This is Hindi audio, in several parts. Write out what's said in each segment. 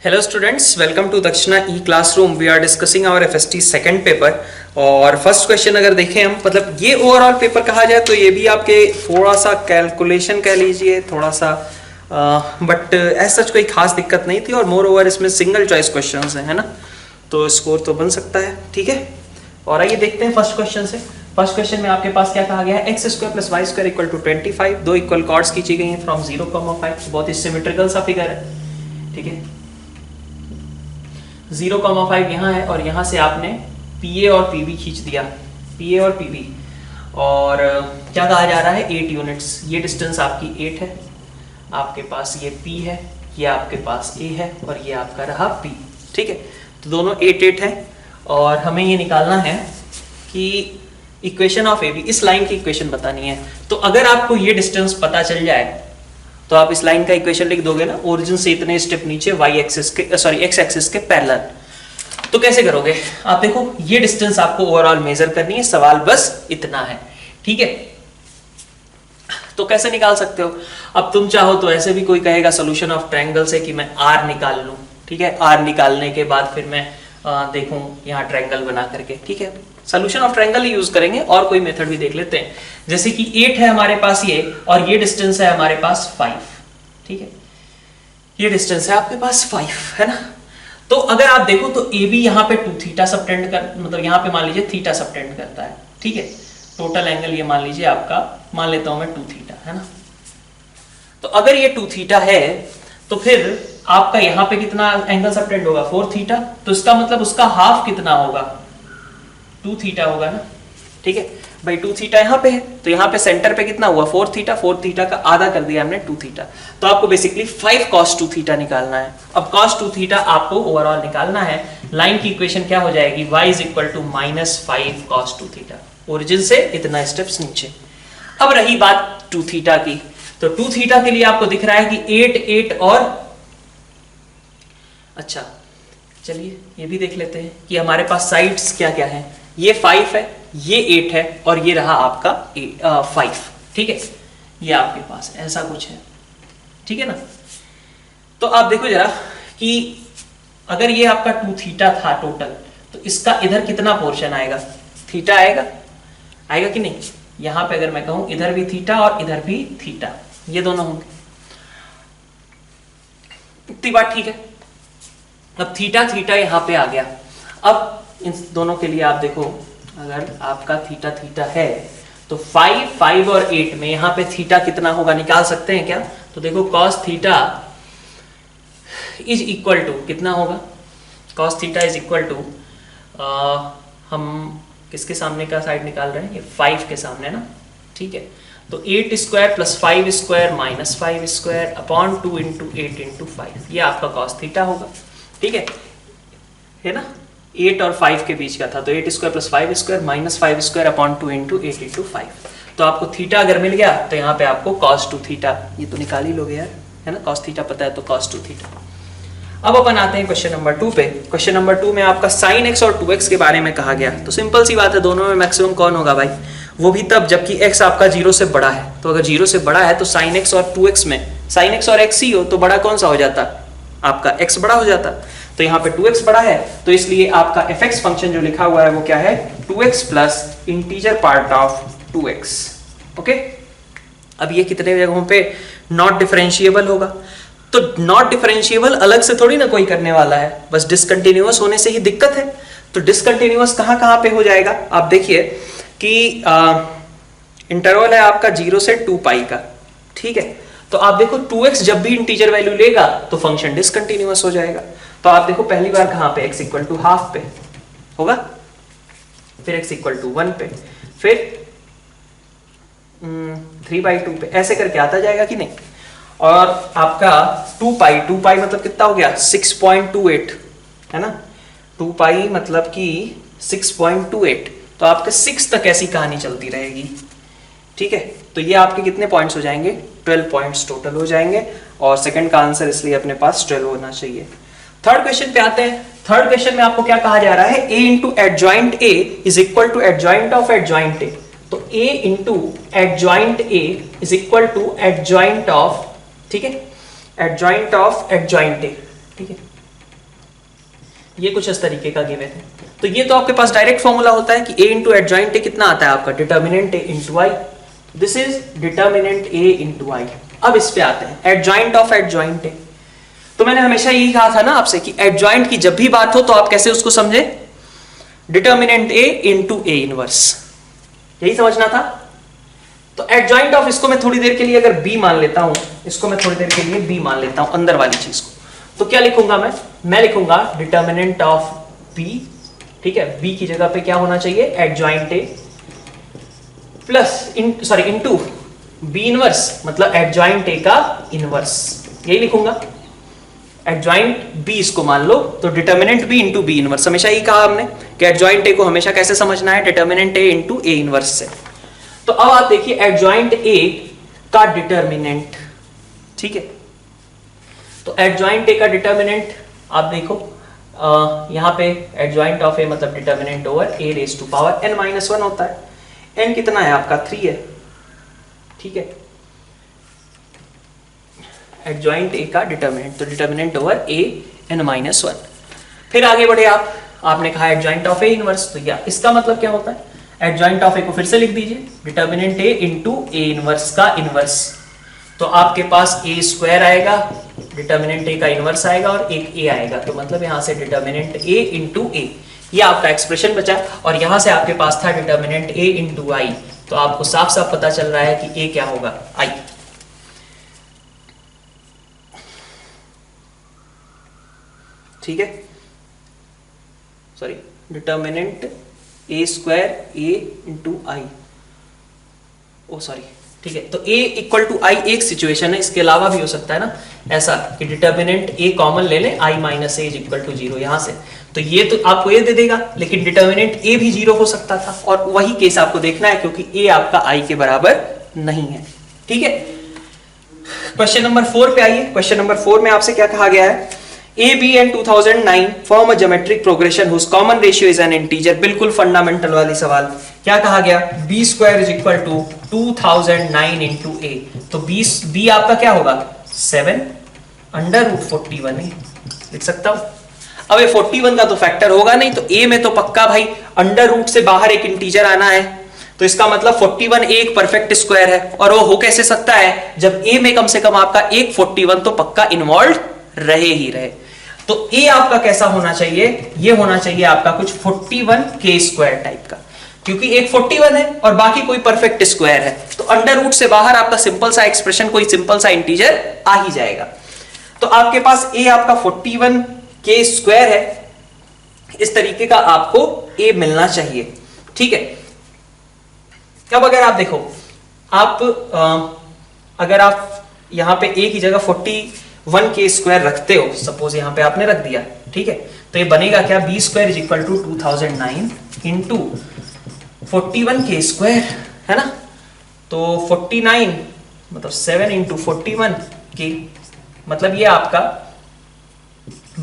Hello students, welcome to Dakshina e classroom. We are discussing our FST second paper. और फर्स्ट क्वेश्चन अगर देखें हम, मतलब ये ओवरऑल पेपर कहा जाए तो ये भी आपके थोड़ा सा कैलकुलेशन कह लीजिए, थोड़ा सा बट ऐसा सच कोई खास दिक्कत नहीं थी। और मोर ओवर इसमें सिंगल चॉइस क्वेश्चंस हैं, है ना, तो स्कोर तो बन सकता है। ठीक है, और आइए देखते हैं फर्स्ट क्वेश्चन से। फर्स्ट क्वेश्चन में आपके पास क्या कहा गया है, x square plus y square equal to 25। दो इक्वल कॉर्ड्स खींची गई हैं फ्रॉम 0,5। बहुत ही सिमेट्रिकल सा फिगर है। ठीक है, 0,5 यहाँ है और यहाँ से आपने PA और PB खींच दिया, PA और PB। और क्या कहा जा रहा है, 8 यूनिट्स। ये डिस्टेंस आपकी 8 है, आपके पास ये P है, ये आपके पास A है और ये आपका रहा P। ठीक है, तो दोनों 8 8 है और हमें ये निकालना है कि इक्वेशन ऑफ AB, इस लाइन की इक्वेशन बतानी है। तो अगर आपको ये डिस्टेंस पता चल जाए तो आप इस लाइन का इक्वेशन लिख दोगे ना, ओरिजिन से इतने स्टेप नीचे वाई एक्सिस के एक्स एक्सिस के पैरेलल। तो कैसे करोगे आप, देखो ये डिस्टेंस आपको ओवरऑल मेजर करनी है, सवाल बस इतना है। ठीक है, तो कैसे निकाल सकते हो। अब तुम चाहो तो ऐसे भी कोई कहेगा सोल्यूशन ऑफ ट्रायंगल से कि मैं R निकाल लूं। ठीक है, R निकालने के बाद फिर मैं देखूं यहाँ ट्रायंगल बना करके। ठीक है, solution of triangle he use करेंगे और कोई मेथड भी देख लेते हैं। जैसे कि 8 है हमारे पास ये, और ये डिस्टेंस है हमारे पास 5। ठीक है, ये डिस्टेंस है आपके पास 5, है ना। तो अगर आप देखो तो ए बी यहाँ पे 2 थीटा सबटेंड कर, मतलब यहाँ पे मान लीजिए थीटा सबटेंड करता है। ठीक है, टोटल एंगल ये मान लीजिए आपका, मान लेता हूं मैं 2 थीटा, है ना। तो अगर ये 2 थीटा है तो फिर आपका यहाँ पे कितना एंगल सबटेंड होगा, 4 थीटा। तो इसका मतलब उसका हाफ कितना होगा, 2 थीटा होगा ना। ठीक है भाई, 2 थीटा यहाँ पे है तो यहाँ पे सेंटर पे कितना हुआ, 4 थीटा। 4 थीटा का आधा कर दिया हमने 2 थीटा। तो आपको बेसिकली 5 cos 2 थीटा निकालना है। अब cos 2 थीटा आपको ओवरऑल निकालना है। लाइन की इक्वेशन क्या हो जाएगी, y is equal to -5 cos 2 theta. Origin से इतना स्टेप्स नीचे। अब रही बात 2 थीटा की, तो 2 थीटा के लिए आपको दिख रहा है कि 8 8 और अच्छा चलिए ये भी देख लेते हैं कि हमारे पास साइड्स क्या क्या है। ये 5 है, ये 8 है और ये रहा आपका 5। ठीक है, ये आपके पास ऐसा कुछ है। ठीक है ना। तो आप देखो जरा कि अगर ये आपका 2 थीटा था टोटल, तो इसका इधर कितना पोर्शन आएगा, थीटा आएगा, आएगा कि नहीं। यहां पे अगर मैं कहूं इधर भी थीटा और इधर भी थीटा, ये दोनों होंगे। इतनी बात ठीक है। अब थीटा थीटा यहां पे आ गया। अब इन दोनों के लिए आप देखो, अगर आपका थीटा थीटा है तो 5 5 और 8 में यहां पे थीटा कितना होगा निकाल सकते हैं क्या। तो देखो cos theta is equal to कितना होगा, cos theta is equal to, हम किसके सामने का साइड निकाल रहे हैं, ये 5 के सामने ना। ठीक है, तो 8 square plus 5 square minus 5 square upon 2 into 8 into 5, ये आपका cos थीटा होगा। ठीक है ना, 8 और 5 के बीच का था, तो 8 square plus 5 square minus 5 square upon 2 into 8 into 5। तो आपको थीटा अगर मिल गया तो यहाँ पे आपको cos 2 थीटा, ये तो निकाल ही लोगे यार, है ना। cos थीटा पता है तो cos 2 थीटा। अब अपन आते हैं क्वेश्चन नंबर 2 पे। क्वेश्चन नंबर 2 में आपका sin x और 2x के बारे में कहा गया। तो सिंपल सी बात है, दोनों में मैक्सिमम कौन होगा भाई, वो भी तब जबकि x आपका 0 से बड़ा है। तो अगर 0 से बड़ा है तो sin x और 2x में sin x और x ही हो तो बड़ा कौन सा हो जाता, आपका x बड़ा हो जाता। तो यहाँ पे 2x बड़ा है, तो इसलिए आपका fx फंक्शन जो लिखा हुआ है वो क्या है, 2x plus integer part of 2x। Okay, अब ये कितने जगहों पे नॉट डिफरेंशिएबल होगा, तो नॉट डिफरेंशिएबल अलग से थोड़ी ना कोई करने वाला है, बस डिसकंटिन्यूअस होने से ही दिक्कत है। तो डिसकंटिन्यूअस कहाँ कहाँ पे हो जाएगा, आप देखिए कि इंटरवल है आपका 0 से 2 पाई का। ठीक है, तो आप देखो 2x जब भी इंटीजर वैल्यू लेगा तो फंक्शन डिसकंटिन्यूअस हो जाएगा। तो आप देखो पहली बार कहां पे, x इक्वल टू हाफ पे होगा, फिर x इक्वल टू 1 पे, फिर 3/2 पे, ऐसे करके आता जाएगा कि नहीं। और आपका 2 पाई मतलब कितना हो गया, 6.28, है ना। 2 पाई मतलब कि 6.28, तो आपके 6 तक ऐसी कहानी चलती रहेगी। ठीक है, तो ये आपके कितने पॉइंट्स हो जाएंगे, 12 पॉइंट्स टोटल हो जाएंगे। और सेकंड का आंसर इसलिए अपने पास 12 होना चाहिए। थर्ड क्वेश्चन पे आते हैं। थर्ड क्वेश्चन में आपको क्या कहा जा रहा है, a into adjoint a is equal to adjoint of adjoint a। तो a into adjoint a is equal to adjoint of, ठीक है, एडजॉइंट ऑफ एडजॉइंट a। ठीक है, ये कुछ इस तरीके का गिवन है। तो ये तो आपके पास डायरेक्ट फॉर्मूला होता है कि a इंटू एडजॉइंट ए कितना आता है आपका, determinant a into I. This is determinant a into I. अब इस पे आते हैं, एडजॉइंट ऑफ एडजॉइंट ए। तो मैंने हमेशा यही कहा था ना आपसे कि एडजॉइंट की जब भी बात हो तो आप कैसे उसको समझे, determinant a into A inverse, यही समझना था। तो एडजॉइंट ऑफ, इसको मैं थोड़ी देर के लिए अगर b मान लेता हूं, इसको मैं थोड़ी देर के लिए b मान लेता हूं, अंदर वाली चीज को, तो क्या लिखूंगा मैं लिखूंगा डिटर्मिनेंट ऑफ b, ठीक है। b की जगह पे क्या होना चाहिए, adjoint a plus into b inverse, मतलब एडजॉइंट a का इनवर्स, यही लिखूंगा। एडजॉइंट b इसको मान लो, तो determinant b into b inverse. हमेशा यही कहा हमने कि एडजॉइंट a को हमेशा कैसे समझना है, determinant a into a inverse से। तो अब आप देखिए एडजॉइंट a का डिटर्मिनेंट, ठीक है। तो एडजॉइंट a का डिटर्मिनेंट आप देखो, यहां पे एडजॉइंट ऑफ a मतलब determinant over a raise to power n-1 होता है। n कितना है आपका, 3 है, ठीक है। एडजॉइंट a का डिटर्मिनेंट, तो डिटर्मिनेंट ओवर a n-1। फिर आगे बढ़े आप, आपने कहा एडजॉइंट ऑफ a इनवर्स, तो या इसका मतलब क्या होता है, एडजॉइंट ऑफ a को फिर से लिख दीजिए, determinant a into a inverse का इनवर्स। तो आपके पास a स्क्वायर आएगा, डिटर्मिनेंट a का इनवर्स आएगा और एक a आएगा, तो मतलब यहां से डिटर्मिनेंट a इंटू a, ये आपका एक्सप्रेशन बचा। और यहां से आपके पास था डिटर्मिनेंट a इंटू आई, तो आपको साफ साफ पता चल रहा है कि a क्या होगा, i। ठीक है, sorry, determinant a square a into I, oh sorry, ठीक है। तो a इक्वल टू आई एक सिचुएशन है, इसके अलावा भी हो सकता है ना ऐसा कि डिटर्मिनेंट a कॉमन ले लें, i minus a is equal to 0 यहां से, तो ये तो आपको ये दे देगा, लेकिन डिटर्मिनेंट a भी 0 हो सकता था, और वही केस आपको देखना है क्योंकि a आपका i के बराबर नहीं है, ठीक है। क्वेश्चन नंबर 4 पे आइए। क्वेश्चन नंबर 4 में आपसे क्या कहा गया है, A, B and 2009 form a geometric progression whose common ratio is an integer। बिल्कुल फंडामेंटल वाली सवाल, क्या कहा गया, b square is equal to 2009 into a, तो b आपका क्या होगा 7 अंडर रूट 41 है, लिख सकता हूं। अब ये 41 का तो फैक्टर होगा नहीं, तो a में तो पक्का भाई अंडर रूट से बाहर एक इंटीजर आना है, तो इसका मतलब 41 एक परफेक्ट स्क्वायर है, और वो हो कैसे सकता है जब a में कम से कम आपका एक 41 तो पक्का इन्वॉल्व रहे ही रहे। तो a आपका कैसा होना चाहिए, ये होना चाहिए आपका कुछ 41 के स्क्वायर टाइप का, क्योंकि एक 41 है और बाकी कोई परफेक्ट स्क्वायर है, तो अंडर रूट से बाहर आपका सिंपल सा एक्सप्रेशन, कोई सिंपल सा इंटीजर आ ही जाएगा। तो आपके पास a आपका 41 के स्क्वायर है, इस तरीके का आपको a मिलना चाहिए, ठीक है। अब अगर आप देखो, अगर आप यहां पे a की जगह 41 के स्क्वायर रखते हो, सपोज यहां पे आपने रख दिया, ठीक है, तो ये बनेगा क्या, b square is equal to 2009 into 41 के स्क्वायर, है ना। तो 49 मतलब 7 इंटू 41 के, मतलब ये आपका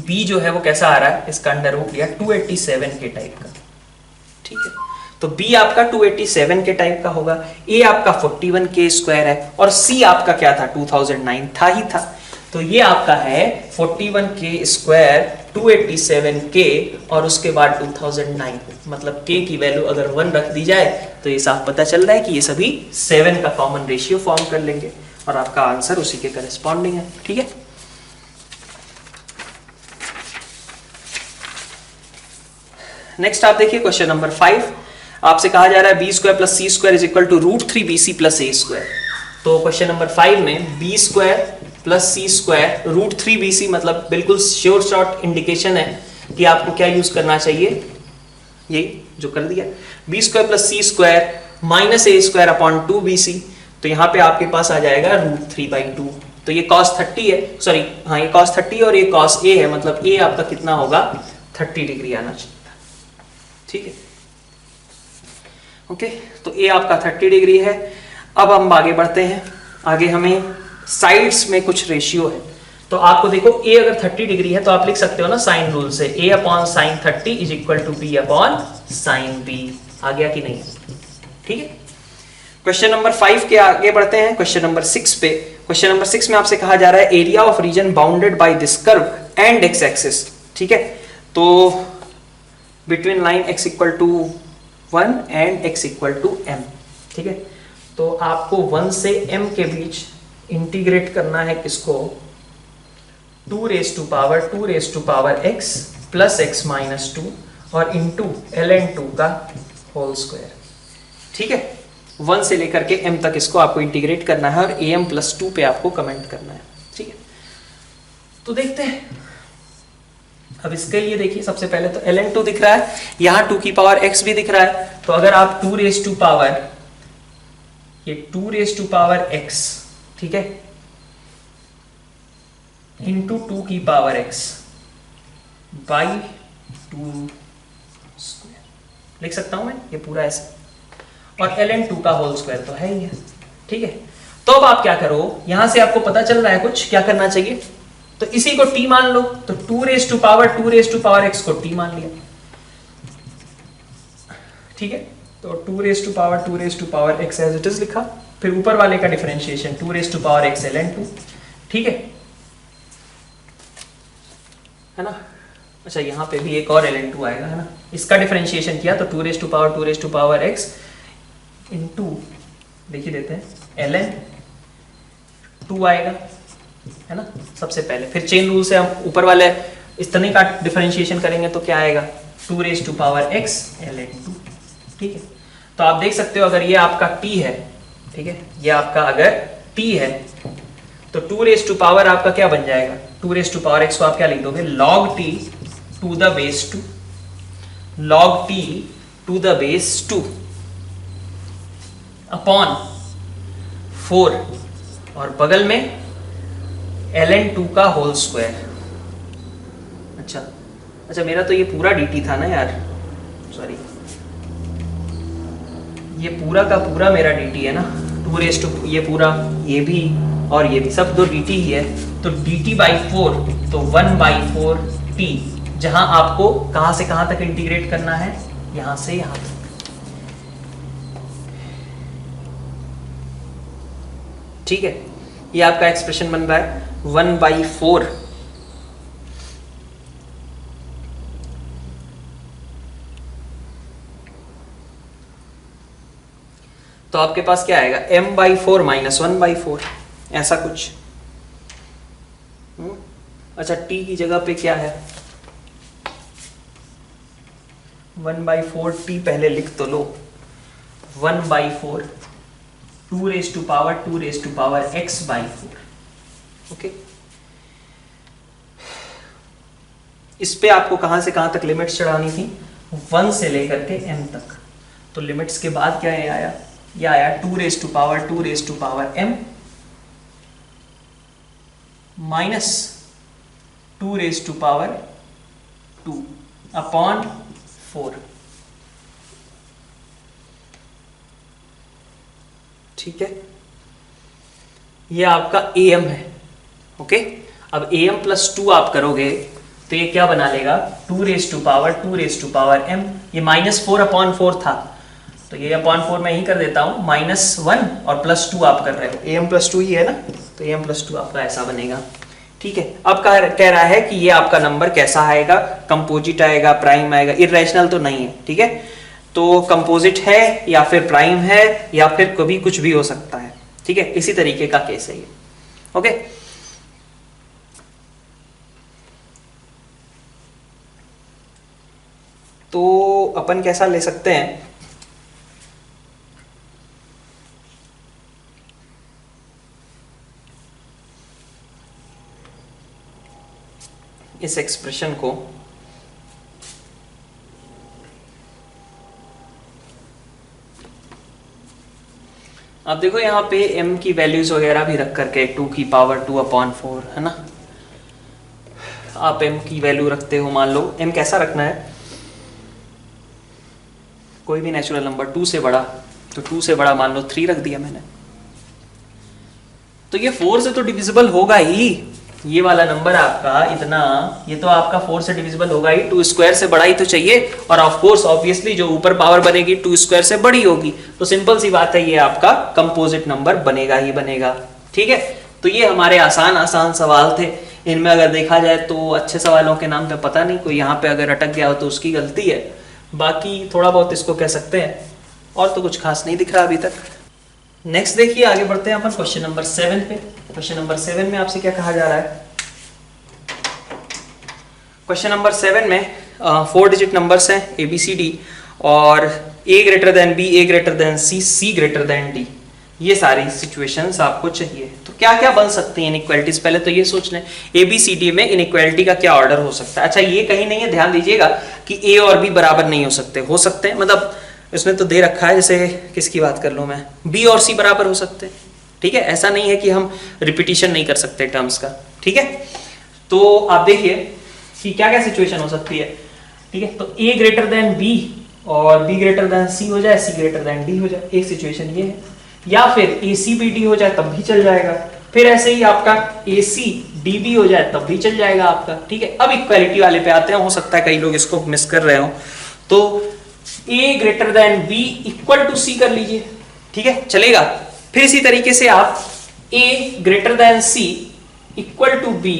b जो है वो कैसा आ रहा है, इसका अंडर रूट लिया 287 के टाइप का, ठीक है। तो b आपका 287 के टाइप का होगा, a आपका 41 के स्क्वायर है, और c आपका क्या था 2009 था ही था, तो ये आपका है 41 के स्क्वायर 287 के और उसके बाद 2009, मतलब k की वैल्यू अगर 1 रख दी जाए तो ये साफ पता चल रहा है कि ये सभी 7 का कॉमन रेशियो फॉर्म कर लेंगे, और आपका आंसर उसी के करस्पॉन्डिंग है, ठीक है। नेक्स्ट आप देखिए क्वेश्चन नंबर 5, आपसे कहा जा रहा है b square plus c square is equal to √3bc plus a square. तो क्वेश्चन नंबर 5 में b square plus c square √3bc, मतलब बिल्कुल श्योर शॉर्ट इंडिकेशन है कि आपको क्या यूज करना चाहिए, ये जो कर दिया b square plus c square minus a square upon 2bc, तो यहाँ पे आपके पास आ जाएगा √3/2। तो ये cos 30 है, सॉरी हाँ ये cos 30 और ये cos a है, मतलब a आपका कितना होगा 30 डिग्री आना चाहिए, ठीक है, ओके। तो a आपका 30 डिग्री है। अब हम आगे बढ़ते हैं, आगे हमें साइड्स में कुछ रेशियो है, तो आपको देखो a अगर 30 डिग्री है तो आप लिख सकते हो ना साइन रूल से, a upon sine 30 is equal to b upon sine b, आ गया कि नहीं, ठीक है। क्वेश्चन नंबर 5 के आगे बढ़ते हैं, क्वेश्चन नंबर 6 पे। क्वेश्चन नंबर 6 में आपसे कहा जा रहा है area of region bounded by this curve and x axis, ठीक है। तो between line x equal to 1 and x equal to m, ठीक है। तो आपको 1 से m के बीच इंटीग्रेट करना है किसको, 2 raise to power x plus x minus 2 और इंटू ln2 का होल स्क्वायर, ठीक है। 1 से लेकर के m तक इसको आपको इंटीग्रेट करना है और am प्लस 2 पे आपको कमेंट करना है, ठीक है। तो देखते हैं, अब इसके लिए देखिए सबसे पहले तो ln2 दिख रहा है, यहाँ 2 की पावर x भी दिख रहा है, तो अगर आप 2 रेज टू पावर, ये 2 रेज टू पावर x, ठीक है, इंटू 2 की पावर x बाई 2 स्क्वायर लिख सकता हूं मैं, ये पूरा ऐसे, और ln2 का होल स्क्वायर तो है ही है, ठीक है। तो अब आप क्या करो, यहां से आपको पता चल रहा है कुछ क्या करना चाहिए, तो इसी को t मान लो, तो 2 रेज टू पावर x को t मान लिया, ठीक है। तो 2 raise to power x as it is लिखा, फिर ऊपर वाले का differentiation 2 raise to power x ln2, ठीक है ना। अच्छा यहाँ पे भी एक और ln2 आएगा, है ना, इसका डिफरेंशिएशन किया तो 2 raise to power x into लिख ही देते हैं ln2 आएगा, है ना, सबसे पहले। फिर चेन रूल से हम ऊपर वाले इस तरह का डिफरेंशिएशन करेंगे तो क्या आएगा, 2 raise to power x ln2, ठीक है। तो आप देख सकते हो अगर ये आपका t है, ठीक है, ये आपका अगर t है तो 2 रेज टू पावर आपका क्या बन जाएगा, 2 रेज टू पावर x को आप क्या लिख दोगे, log t to the base 2, log t to the base 2 upon 4 और बगल में ln2 का होल स्क्वायर। अच्छा मेरा तो ये पूरा dt था ना यार, सॉरी, ये पूरा का पूरा मेरा dt है ना, 2 रेज टू, ये पूरा, ये भी और ये भी सब दो dt ही है, तो dt बाई 4, तो 1 बाई 4 t, जहां आपको कहां से कहां तक इंटीग्रेट करना है, यहां से यहां तक, ठीक है। ये आपका एक्सप्रेशन बन रहा है 1 बाई 4 तो आपके पास क्या आएगा, m बाई 4 माइनस 1 बाई 4, ऐसा कुछ। अच्छा t की जगह पे क्या है, 1 बाई 4 t पहले लिख तो लो, 1 by 4 2 raise to power x by 4, okay. इस पे आपको कहां से कहां तक लिमिट्स चढ़ानी थी, 1 से लेकर के m तक, तो लिमिट्स के बाद क्या आया, ये आया 2 raise to power m minus 2 raise to power 2 upon 4, ठीक है। ये आपका am है, ओके। अब am प्लस 2 आप करोगे तो ये क्या बना लेगा, 2 रेज टू पावर m, ये माइनस 4 अपॉन 4 था, तो ये अपॉन 4 मैं ही कर देता हूं, -1 और +2 आप कर रहे हो, am प्लस 2 ही है ना, तो am प्लस 2 आपका ऐसा बनेगा, ठीक है। अब कह रहा है कि ये आपका नंबर कैसा आएगा, कंपोजिट आएगा, प्राइम आएगा, इरेशनल तो नहीं है, ठीक है। तो कंपोजिट है या फिर प्राइम है या फिर कभी कुछ भी हो सकता है, ठीक है, इसी तरीके का केस है ये, ओके। तो अपन कैसा ले सकते हैं, इस एक्सप्रेशन को आप देखो यहाँ पे m की वैल्यूज वगैरह भी रख करके 2 की पावर 2 अपॉन 4, है ना, आप m की वैल्यू रखते हो, मान लो m कैसा रखना है, कोई भी नेचुरल नंबर 2 से बड़ा, तो 2 से बड़ा मान लो 3 रख दिया मैंने, तो ये 4 से तो डिविजिबल होगा ही, ये वाला नंबर आपका इतना, ये तो आपका 4 से डिविजिबल होगा ही, 2 स्क्वायर से बड़ा ही तो चाहिए, और ऑफ कोर्स ऑब्वियसली जो ऊपर पावर बनेगी 2 स्क्वायर से बड़ी होगी, तो सिंपल सी बात है ये आपका कंपोजिट नंबर बनेगा ही बनेगा, ठीक है। तो ये हमारे आसान सवाल थे, इनमें अगर देखा जाए तो अच्छे सवालों के नाम पे पता नहीं, कोई यहाँ पे अगर अटक गया हो तो उसकी गलती है, बाकी थोड़ा बहुत इसको कह सकते हैं, और तो कुछ खास नहीं दिख रहा अभी तक। नेक्स्ट देखिए, आगे बढ़ते हैं अपन क्वेश्चन नंबर 7 पे। क्वेश्चन नंबर 7 में आपसे क्या कहा जा रहा है? क्वेश्चन नंबर 7 में 4 डिजिट नंबर्स हैं ABCD, और A greater than B, A greater than C, C greater than D, ये सारी सिचुएशंस आपको चाहिए। तो क्या क्या बन सकती हैं इनइक्वालिटीज, पहले तो ये सोच लें ABCD में इनइक्वालिटी का क्या ऑर्डर हो सकता है। अच्छा ये कहीं नहीं है, ध्यान दीजिएगा कि A और B बराबर नहीं हो सकते, हो सकते हैं मतलब इसमें तो दे रखा है, जैसे किसकी बात कर लूँ मैं, B और C बराबर हो सकते हैं, ठीक है। ऐसा नहीं है कि हम रिपीटिशन नहीं कर सकते टर्म्स का, ठीक है। तो आप देखिए कि क्या क्या सिचुएशन हो सकती है, ठीक है। तो A ग्रेटर देन B और B ग्रेटर देन C हो जाए, C ग्रेटर देन D हो जाए, एक सिचुएशन ये है, या फिर ACBD हो जाए तब भी चल जाएगा, फिर ऐसे ही आपका ACDB हो जाए तब भी चल जाएगा आपका, ठीक है। अब इक्वालिटी वाले पे आते हैं, हो सकता है कई लोग इसको मिस कर रहे हो, तो A greater than B equal to C कर लीजिए, ठीक है, चलेगा। फिर इसी तरीके से आप A greater than C equal to B,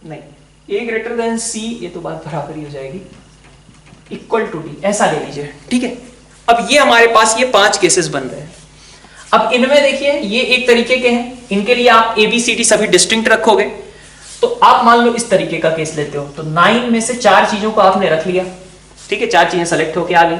नहीं, A ग्रेटर देन C, ये तो बात बराबर ही हो जाएगी, इक्वल टू D, ऐसा ले लीजिए, ठीक है। अब ये हमारे पास ये 5 केसेस बन रहे हैं। अब इनमें देखिए ये एक तरीके के हैं, इनके लिए आप ABCD सभी डिस्टिंक्ट रखोगे। तो आप मान लो इस तरीके का केस लेते हो, तो 9 में से 4 चीजों को आपने रख लिया, ठीक है, 4 चीजें सेलेक्ट होके आ गई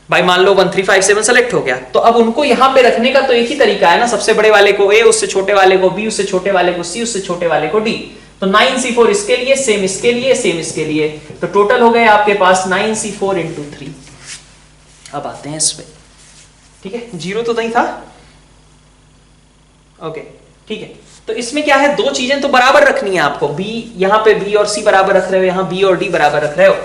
भाई, मान लो 1 3 5 7 सेलेक्ट हो गया। तो अब उनको यहां पे रखने का तो एक ही तरीका है ना, सबसे बड़े वाले को A, उससे छोटे वाले को B, उससे छोटे वाले को C, उससे छोटे वाले को D। तो 9C4 इसके लिए, सेम इसके लिए, सेम इसके लिए, तो टोटल हो गए आपके पास 9C4 इंटू 3। अब आते हैं इस पे, ठीक है, 0 तो नहीं था, ओके, ठीक है। तो इसमें क्या है, 2 चीजें तो बराबर रखनी है आपको, B यहां पे B और C बराबर रख रहे हो, यहां B और D बराबर रख रहे हो,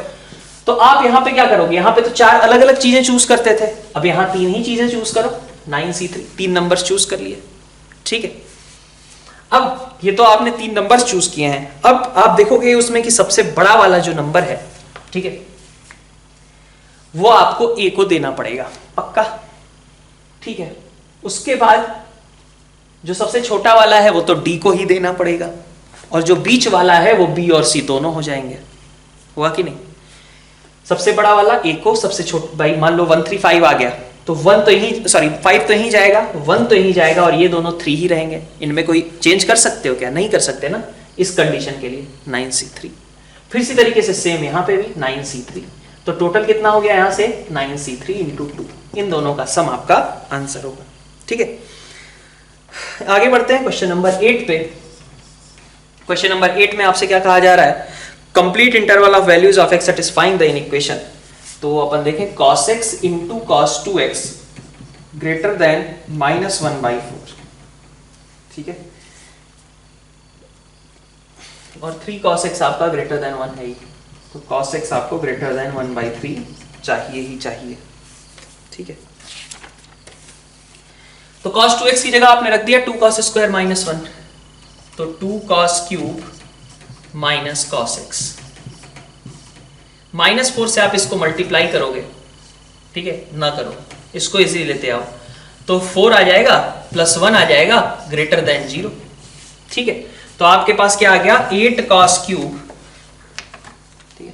तो आप यहां पे क्या करोगे, यहां पे तो 4 अलग अलग चीजें चूज करते थे, अब यहां 3 ही चीजें चूज करो, 9C3, 3 नंबर्स चूज कर लिए, ठीक है। अब ये तो आपने 3 नंबर्स चूज किए हैं, अब आप देखोगे उसमें कि सबसे बड़ा वाला जो नंबर है, ठीक है, वो आपको A को देना पड़ेगा पक्का, ठीक है। उसके बाद जो सबसे छोटा वाला है वो तो D को ही देना पड़ेगा, और जो बीच वाला है वो B और C दोनों हो जाएंगे, हुआ कि नहीं। सबसे बड़ा वाला A को, सबसे छोटा भाई मान लो 1 3 5 आ गया, तो 1 तो यही, सॉरी 5 तो यही जाएगा, 1 तो यही जाएगा, और ये दोनों 3 ही रहेंगे। इनमें कोई चेंज कर सकते हो क्या? नहीं कर सकते ना, इस कंडीशन के लिए 9C3। फिर इसी तरीके से सेम यहाँ पे भी 9C3, तो टोटल कितना हो गया यहाँ से 9C3 इंटू 2, इन दोनों का सम आपका आंसर होगा, ठीक है। आगे बढ़ते हैं क्वेश्चन नंबर 8 पे। क्वेश्चन नंबर 8 में आपसे क्या कहा जा रहा है, complete interval of values of x satisfying the equation. तो अपन देखें cos x into cos 2x greater than -1/4, ठीक है, और 3 cos x आपका ग्रेटर देन 1 है ही, तो cos x आपको ग्रेटर देन 1/3 चाहिए ही चाहिए, ठीक है। तो cos 2x की जगह आपने रख दिया 2 cos स्क्वायर -1, तो 2 cos cube minus cos x, -4 से आप इसको मल्टीप्लाई करोगे, ठीक है, ना करो, इसको इजी लेते आओ, तो 4 आ जाएगा प्लस 1 आ जाएगा ग्रेटर देन 0, ठीक है। तो आपके पास क्या आ गया 8 cos क्यूब, ठीक है,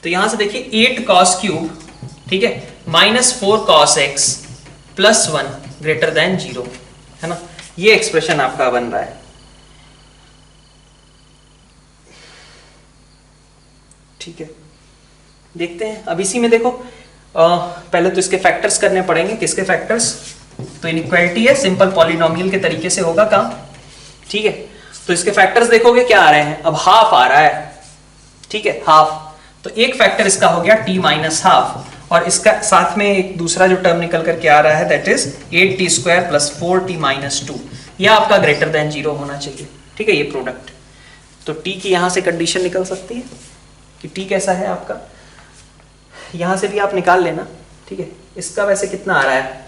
तो यहां से देखिए 8 cos क्यूब, ठीक है, -4 cos x plus 1 greater than 0, है ना, ये एक्सप्रेशन आपका बन रहा है, ठीक है। देखते हैं अब इसी में देखो, पहले तो इसके फैक्टर्स करने पड़ेंगे। किसके फैक्टर्स? तो इनइक्वालिटी है, सिंपल पॉलिनोमियल के तरीके से होगा काम, ठीक है। तो इसके फैक्टर्स देखोगे क्या आ रहे हैं, अब हाफ आ रहा है, ठीक है, हाफ, तो एक फैक्टर इसका हो गया t माइनस हाफ, और इसका साथ में एक दूसरा जो टर्म निकल करके आ रहा है that is 8t square plus 4t minus 2, यह आपका ग्रेटर देन 0 होना चाहिए, ठीक है, ये प्रोडक्ट। तो t की यहां से कंडीशन निकल सकती है कि t कैसा है आपका, यहां से भी आप निकाल लेना, ठीक है। इसका वैसे कितना आ रहा है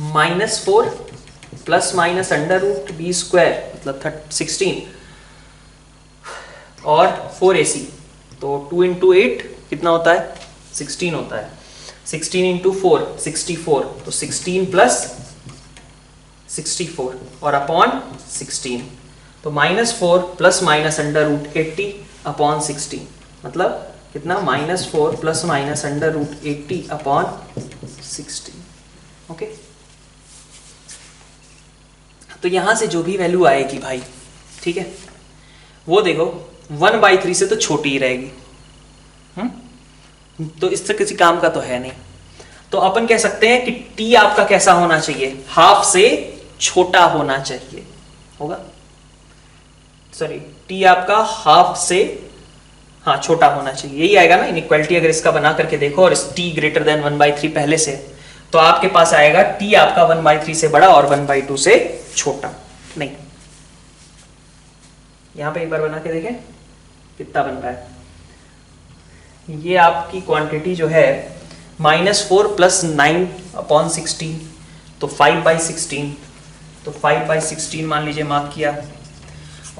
-4 plus minus under root b square मतलब 16 और 4ac, तो 2 इंटू 8 कितना होता है 16 होता है, 16 इंटू 4 64, तो 16 प्लस 64 और अपॉन 16, तो -4 plus minus under root 80 upon 16 मतलब कितना -4 plus minus under root 80 upon 16। Okay, तो यहां से जो भी वैल्यू आएगी भाई, ठीक है, वो देखो 1/3 से तो छोटी ही रहेगी, तो इससे किसी काम का तो है नहीं। तो अपन कह सकते हैं कि t आपका कैसा होना चाहिए, हाफ से छोटा होना चाहिए, होगा, सॉरी t आपका हाफ से हाँ छोटा होना चाहिए, यही आएगा ना इनइक्वालिटी। अगर इसका बना करके देखो और t ग्रेटर देन 1/3 पहले से, तो आपके पास आएगा t आपका 1/3 से बड़ा और 1/2 से छोटा। नहीं, यहां पे एक बार बना के देखें कितना बन रहा है। ये आपकी क्वांटिटी जो है -4 प्लस 9 अपॉन 16, तो 5/16, तो 5/16 मान लीजिए मार्क किया,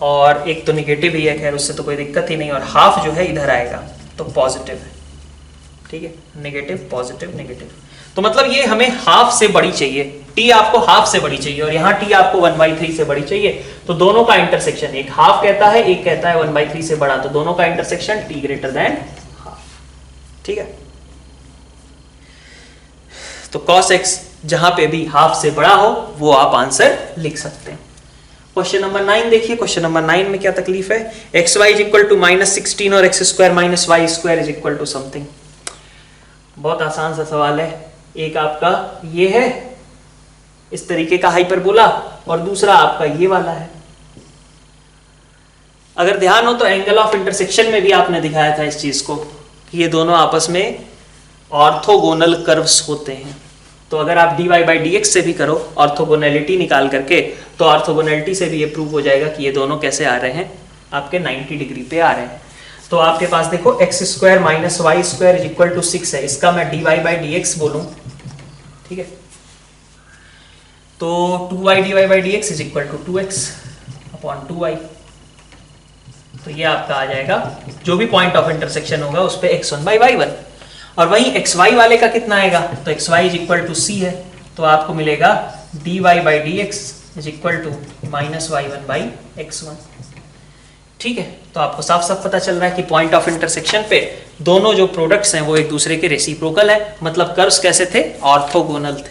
और एक तो निगेटिव ही है, खैर उससे तो कोई दिक्कत ही नहीं, और हाफ जो है इधर आएगा तो पॉजिटिव है, ठीक है, नेगेटिव पॉजिटिव नेगेटिव, तो मतलब ये हमें हाफ से बड़ी चाहिए, t आपको हाफ से बड़ी चाहिए और यहाँ t आपको 1/3 से बड़ी चाहिए, तो दोनों का इंटरसेक्शन, एक हाफ कहता है एक कहता है 1/3 से बड़ा, तो दोनों का intersection t greater than half, ठीक है। तो cos x जहां पे भी हाफ से बड़ा हो वो आप आंसर लिख सकते हैं। क्वेश्चन नंबर 9 देखिए, क्वेश्चन नंबर 9 में क्या तकलीफ है, xy इज इक्वल टू -16 और x square minus y square is equal to something. बहुत आसान सा सवाल है, एक आपका ये है इस तरीके का हाइपरबोला और दूसरा आपका ये वाला है। अगर ध्यान हो तो एंगल ऑफ इंटरसेक्शन में भी आपने दिखाया था इस चीज को कि ये दोनों आपस में ऑर्थोगोनल कर्व्स होते हैं। तो अगर आप dy/dx से भी करो ऑर्थोगोनैलिटी निकाल करके, तो ऑर्थोगोनैलिटी से भी ये प्रूव हो जाएगा कि ये दोनों कैसे आ रहे हैं, आपके 90 डिग्री पे आ रहे हैं। तो आपके पास देखो x square minus y square is equal to 6 है, इसका मैं dy/dx बोलूं, ठीक है, तो 2y dy/dx is equal to 2x upon 2y, तो ये आपका आ जाएगा जो भी पॉइंट ऑफ इंटरसेक्शन होगा उस पे x1/y1, और वहीं xy वाले का कितना आएगा, तो xy is equal to c है, तो आपको मिलेगा dy/dx is equal to -y1/x1, ठीक है। तो आपको साफ साफ पता चल रहा है कि पॉइंट ऑफ इंटरसेक्शन पे दोनों जो प्रोडक्ट्स हैं वो एक दूसरे के रेसिप्रोकल है, मतलब कर्व्स कैसे थे, ऑर्थोगोनल थे,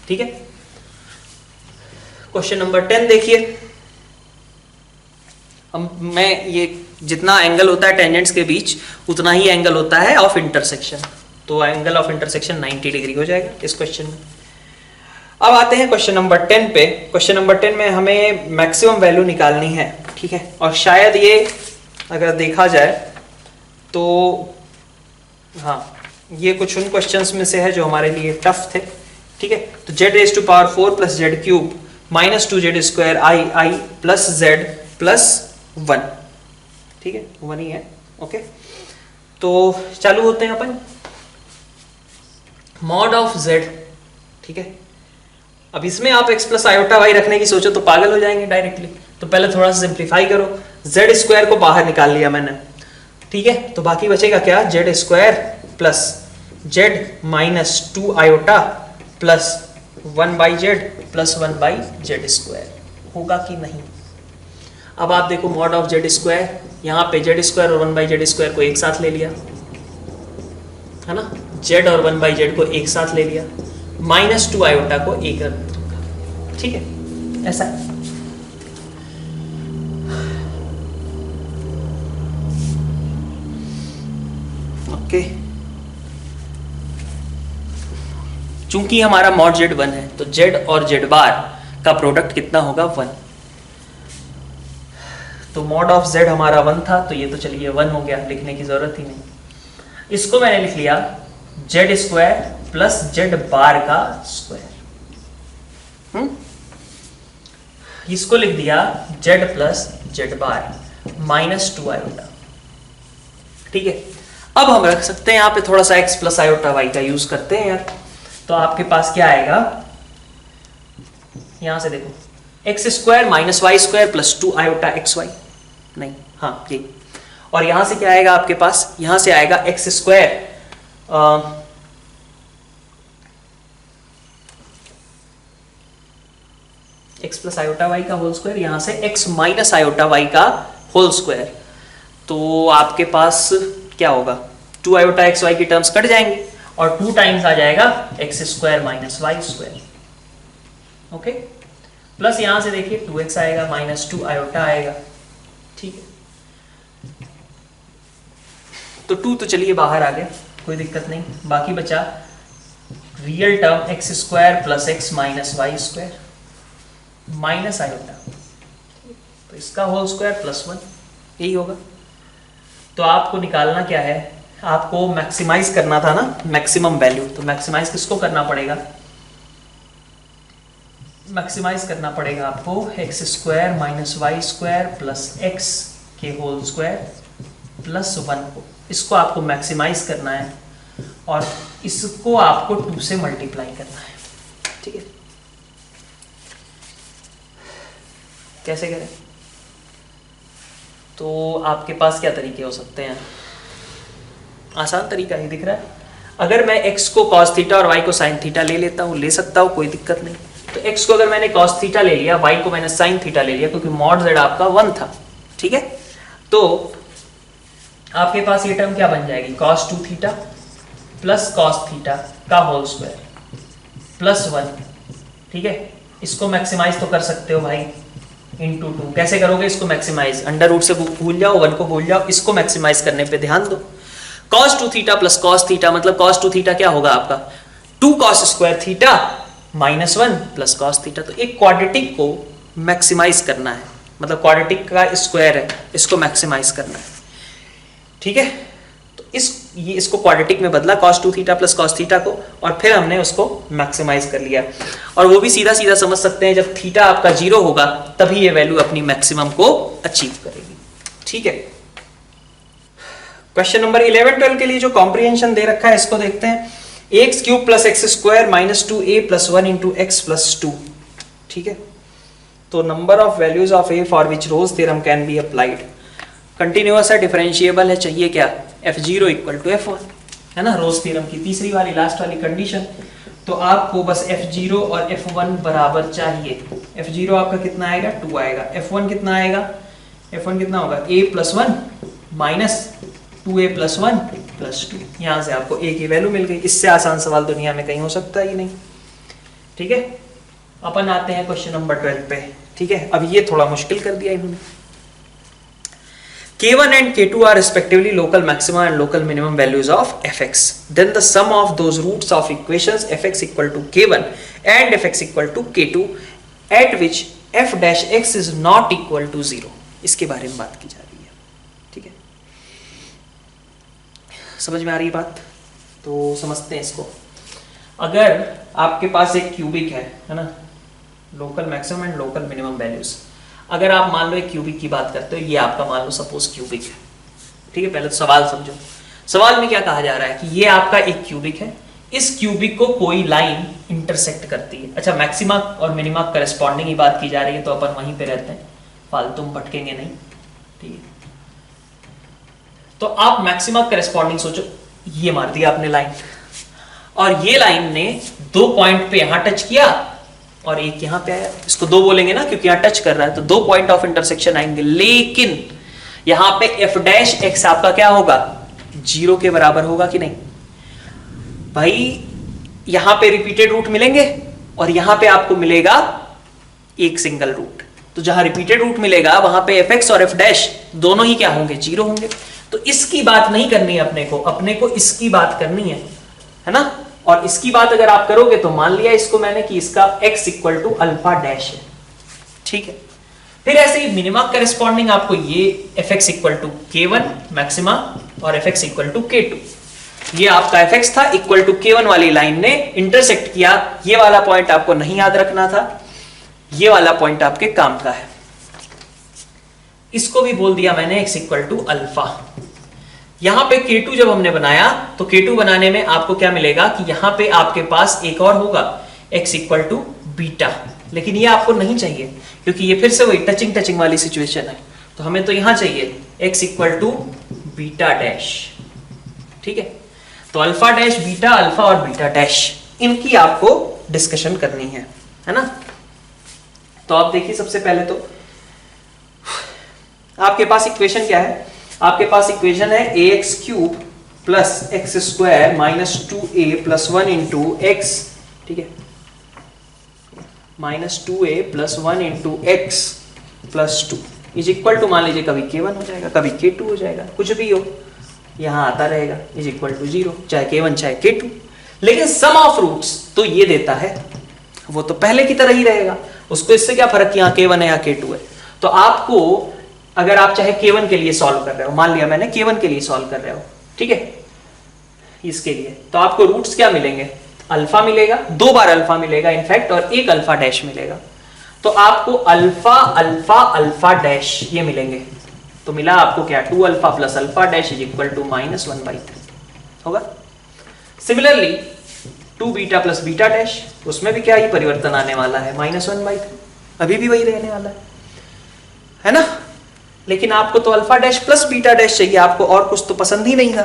ठीक है। क्वेश्चन नंबर 10 देखिए, मैं ये जितना एंगल होता है टेंजेंट्स के बीच उतना ही एंगल होता है ऑफ इंटरसेक्शन, तो एंगल ऑफ इंटरसेक्शन 90 डिग्री हो जाएगा इस क्वेश्चन में। अब आते हैं क्वेश्चन नंबर 10 पे। क्वेश्चन नंबर 10 में हमें मैक्सिमम वैल्यू निकालनी है, ठीक है, और शायद ये अगर देखा जाए तो हाँ ये कुछ उन क्वेश्चंस में से है जो हमारे लिए टफ थे, ठीक है। तो z⁴ plus Z cube -2z² i plus z plus 1, ठीक है, 1 ही है, ओके। तो चालू होते हैं अपन, मॉड ऑफ z, ठीक है। अब इसमें आप x प्लस आयोटा y रखने की सोचो तो पागल हो जाएंगे डायरेक्टली, तो पहले थोड़ा सा सिंप्लीफाई करो, z² को बाहर निकाल लिया मैंने, ठीक है, तो बाकी बचेगा क्या, z² plus z minus 2 iota plus 1/z plus 1/z², होगा कि नहीं। अब आप देखो मॉड ऑफ z², यहाँ पे z² और 1/z² को एक साथ ले लिया, है ना, z और 1/z को एक साथ ले लिया, -2 आयोटा को एक रखा, ठीक है, ऐसा है। ओके, चूंकि हमारा मॉड z 1 है तो z और z बार का प्रोडक्ट कितना होगा, 1। तो मॉड ऑफ z हमारा 1 था, तो ये तो चलिए 1 हो गया, लिखने की जरूरत ही नहीं। इसको मैंने लिख लिया z² प्लस z बार का स्क्वायर, इसको लिख दिया z प्लस z बार -2 आयोटा, ठीक है। अब हम रख सकते हैं यहाँ पे थोड़ा सा x प्लस आयोटा y का यूज करते हैं यार, तो आपके पास क्या आएगा, यहां से देखो, x square minus y square plus 2 iota x y, नहीं हाँ ये, और यहां से क्या आएगा आपके पास, यहां से आएगा x square x plus iota y का होल स्क्वायर, यहां से एक्स माइनस आयोटा वाई का होल स्क्वायर, तो आपके पास क्या होगा, 2 आयोटा एक्स वाई की टर्म्स कट जाएंगे और 2 टाइम्स आ जाएगा x square minus y square, okay, plus यहां से देखिए 2x आएगा माइनस 2 आयोटा आएगा, ठीक है, तो 2 तो चलिए बाहर आ गया, कोई दिक्कत नहीं, बाकी बचा real term x square plus x minus y square minus iota, तो इसका होल स्क्वायर प्लस 1, यही होगा। तो आपको निकालना क्या है, आपको मैक्सिमाइज करना था ना मैक्सिमम वैल्यू, तो मैक्सिमाइज किसको करना पड़ेगा, मैक्सिमाइज करना पड़ेगा आपको x square minus y square plus x के होल स्क्वायर प्लस 1 को, इसको आपको मैक्सिमाइज करना है और इसको आपको 2 से मल्टीप्लाई करना है, ठीक है। कैसे करें, तो आपके पास क्या तरीके हो सकते हैं, आसान तरीका ही दिख रहा है, अगर मैं x को cos थीटा और y को sin थीटा ले लेता हूँ, ले सकता हूँ, कोई दिक्कत नहीं। तो x को अगर मैंने cos थीटा ले लिया, y को मैंने sin थीटा ले लिया, क्योंकि मॉड z आपका 1 था, ठीक है, तो आपके पास ये टर्म क्या बन जाएगी, cos 2 theta plus cos theta का होल स्क्वायर प्लस 1, ठीक है, इसको मैक्सिमाइज तो कर सकते हो भाई, इंटू 2, कैसे करोगे इसको मैक्सिमाइज, अंडर रूट से भूल जाओ, 1 को भूल जाओ, इसको मैक्सिमाइज करने पे ध्यान दो, cos 2 theta plus cos theta, मतलब cos 2 थीटा क्या होगा आपका 2 cos square theta minus 1 plus cos theta, तो एक क्वाड्रेटिक को मैक्सिमाइज करना है, मतलब क्वाड्रेटिक का स्क्वायर है, इसको मैक्सिमाइज करना है, ठीक है, तो इसको क्वाड्रेटिक में बदला cos 2 theta plus cos theta को, और फिर हमने उसको मैक्सिमाइज कर लिया, और वो भी सीधा सीधा समझ सकते हैं, जब थीटा आपका 0 होगा तभी ये वैल्यू अपनी मैक्सिमम को अचीव करेगी, ठीक है। क्वेश्चन नंबर 11-12 के लिए जो कॉम्प्रिहेंशन दे रखा है इसको देखते हैं, x cube plus x square minus 2a plus 1 into x plus 2, ठीक है, तो number of values of a for which Rolle's theorem can be applied, continuous है, डिफरेंशिएबल है, चाहिए क्या f0 इक्वल टू f1, है ना, रोज थ्योरम की तीसरी वाली लास्ट वाली कंडीशन, तो आपको बस f0 और f1 बराबर चाहिए, f0 आपका कितना आएगा 2 आएगा, f1 कितना आएगा, f1 कितना होगा a plus 1 minus 2a plus 1 plus 2, यहां से आपको a की वैल्यू मिल गई, इससे आसान सवाल दुनिया में कहीं हो सकता ही नहीं, ठीक है। अपन आते हैं क्वेश्चन नंबर 12 पे, ठीक है, अब ये थोड़ा मुश्किल कर दिया इन्होंने, K1 and K2 are respectively local maxima and local minimum values of fx. Then the sum of those roots of equations fx equal to K1 and fx equal to K2 at which f dash x is not equal to 0. इसके बारे में बात की जा रही है, ठीक है, समझ में आ रही बात, तो समझते हैं इसको। अगर आपके पास एक क्यूबिक है ना, local maximum and local minimum values, अगर आप मान लो एक क्यूबिक की बात करते हो, ये आपका मान लो सपोज क्यूबिक है, ठीक है, पहले तो सवाल समझो, सवाल में क्या कहा जा रहा है कि ये आपका एक क्यूबिक है, इस क्यूबिक को कोई लाइन इंटरसेक्ट करती है, अच्छा मैक्सिमा और मिनिमा करस्पॉन्डिंग ही बात की जा रही है, तो अपन वहीं पे रहते हैं, फालतू में भटकेंगे नहीं, ठीक है, तो आप मैक्सिमा करस्पॉन्डिंग सोचो, ये मार दिया आपने लाइन, और ये लाइन ने 2 पॉइंट पे यहां टच किया और एक यहां पे आया, इसको 2 बोलेंगे ना क्योंकि यहां टच कर रहा है, तो 2 पॉइंट ऑफ इंटरसेक्शन आएंगे, लेकिन यहां पे f डैश x आपका क्या होगा 0 के बराबर होगा कि नहीं भाई, यहां पे रिपीटेड रूट मिलेंगे और यहां पे आपको मिलेगा एक सिंगल रूट, तो जहां रिपीटेड रूट मिलेगा वहां पे fx और f डैश दोनों ही क्या होंगे 0 होंगे, तो इसकी बात नहीं करनी है अपने को इसकी बात करनी है ना, और इसकी बात अगर आप करोगे तो मान लिया इसको मैंने कि इसका x equal to alpha dash है, ठीक है, फिर ऐसे ही मिनिमा करस्पॉन्डिंग आपको ये fx equal to k1 maxima और fx इक्वल टू k2, ये आपका fx था इक्वल टू k1 वाली लाइन ने इंटरसेक्ट किया, ये वाला पॉइंट आपको नहीं याद रखना था, ये वाला पॉइंट आपके काम का है, इसको भी बोल दिया मैंने x इक्वल टू अल्फा। यहां पे K2 जब हमने बनाया तो K2 बनाने में आपको क्या मिलेगा कि यहां पे आपके पास एक और होगा x इक्वल टू बीटा, लेकिन ये आपको नहीं चाहिए क्योंकि ये फिर से वही टचिंग वाली सिचुएशन है। तो हमें तो यहां चाहिए x equal to beta dash. ठीक है, तो अल्फा डैश बीटा, अल्फा और बीटा डैश, इनकी आपको डिस्कशन करनी है ना। तो आप देखिए सबसे पहले तो आपके पास इक्वेशन क्या है, आपके पास इक्वेशन है ax cube plus x square minus 2a plus 1 into x. ठीक है, minus 2a plus 1 into x plus 2 is equal to, मान लीजिए कभी k1 हो जाएगा, कभी k2 हो जाएगा, कुछ भी हो यहां आता रहेगा, इज इक्वल टू 0, चाहे k1 चाहे k2। लेकिन सम ऑफ रूट्स तो ये देता है, वो तो पहले की तरह ही रहेगा, उसको इससे क्या फर्क कि यहाँ k1 है या k2 है। तो आपको अगर आप चाहे k1 के लिए सॉल्व कर रहे हो, मान लिया मैंने k1 के लिए सॉल्व कर रहे हो, ठीक है, इसके लिए, तो आपको रूट्स क्या मिलेंगे, अल्फा मिलेगा, 2 बार अल्फा मिलेगा इनफैक्ट, और एक अल्फा डैश मिलेगा। तो आपको अल्फा अल्फा अल्फा डैश ये मिलेंगे। तो मिला आपको क्या, 2 alpha plus alpha dash is equal to -1/3 होगा। Similarly 2 beta plus beta dash, उसमें भी क्या ही परिवर्तन आने वाला है, -1/3, अभी भी वही रहने वाला है ना। लेकिन आपको तो alpha dash plus beta dash चाहिए, आपको और कुछ तो पसंद ही नहीं था।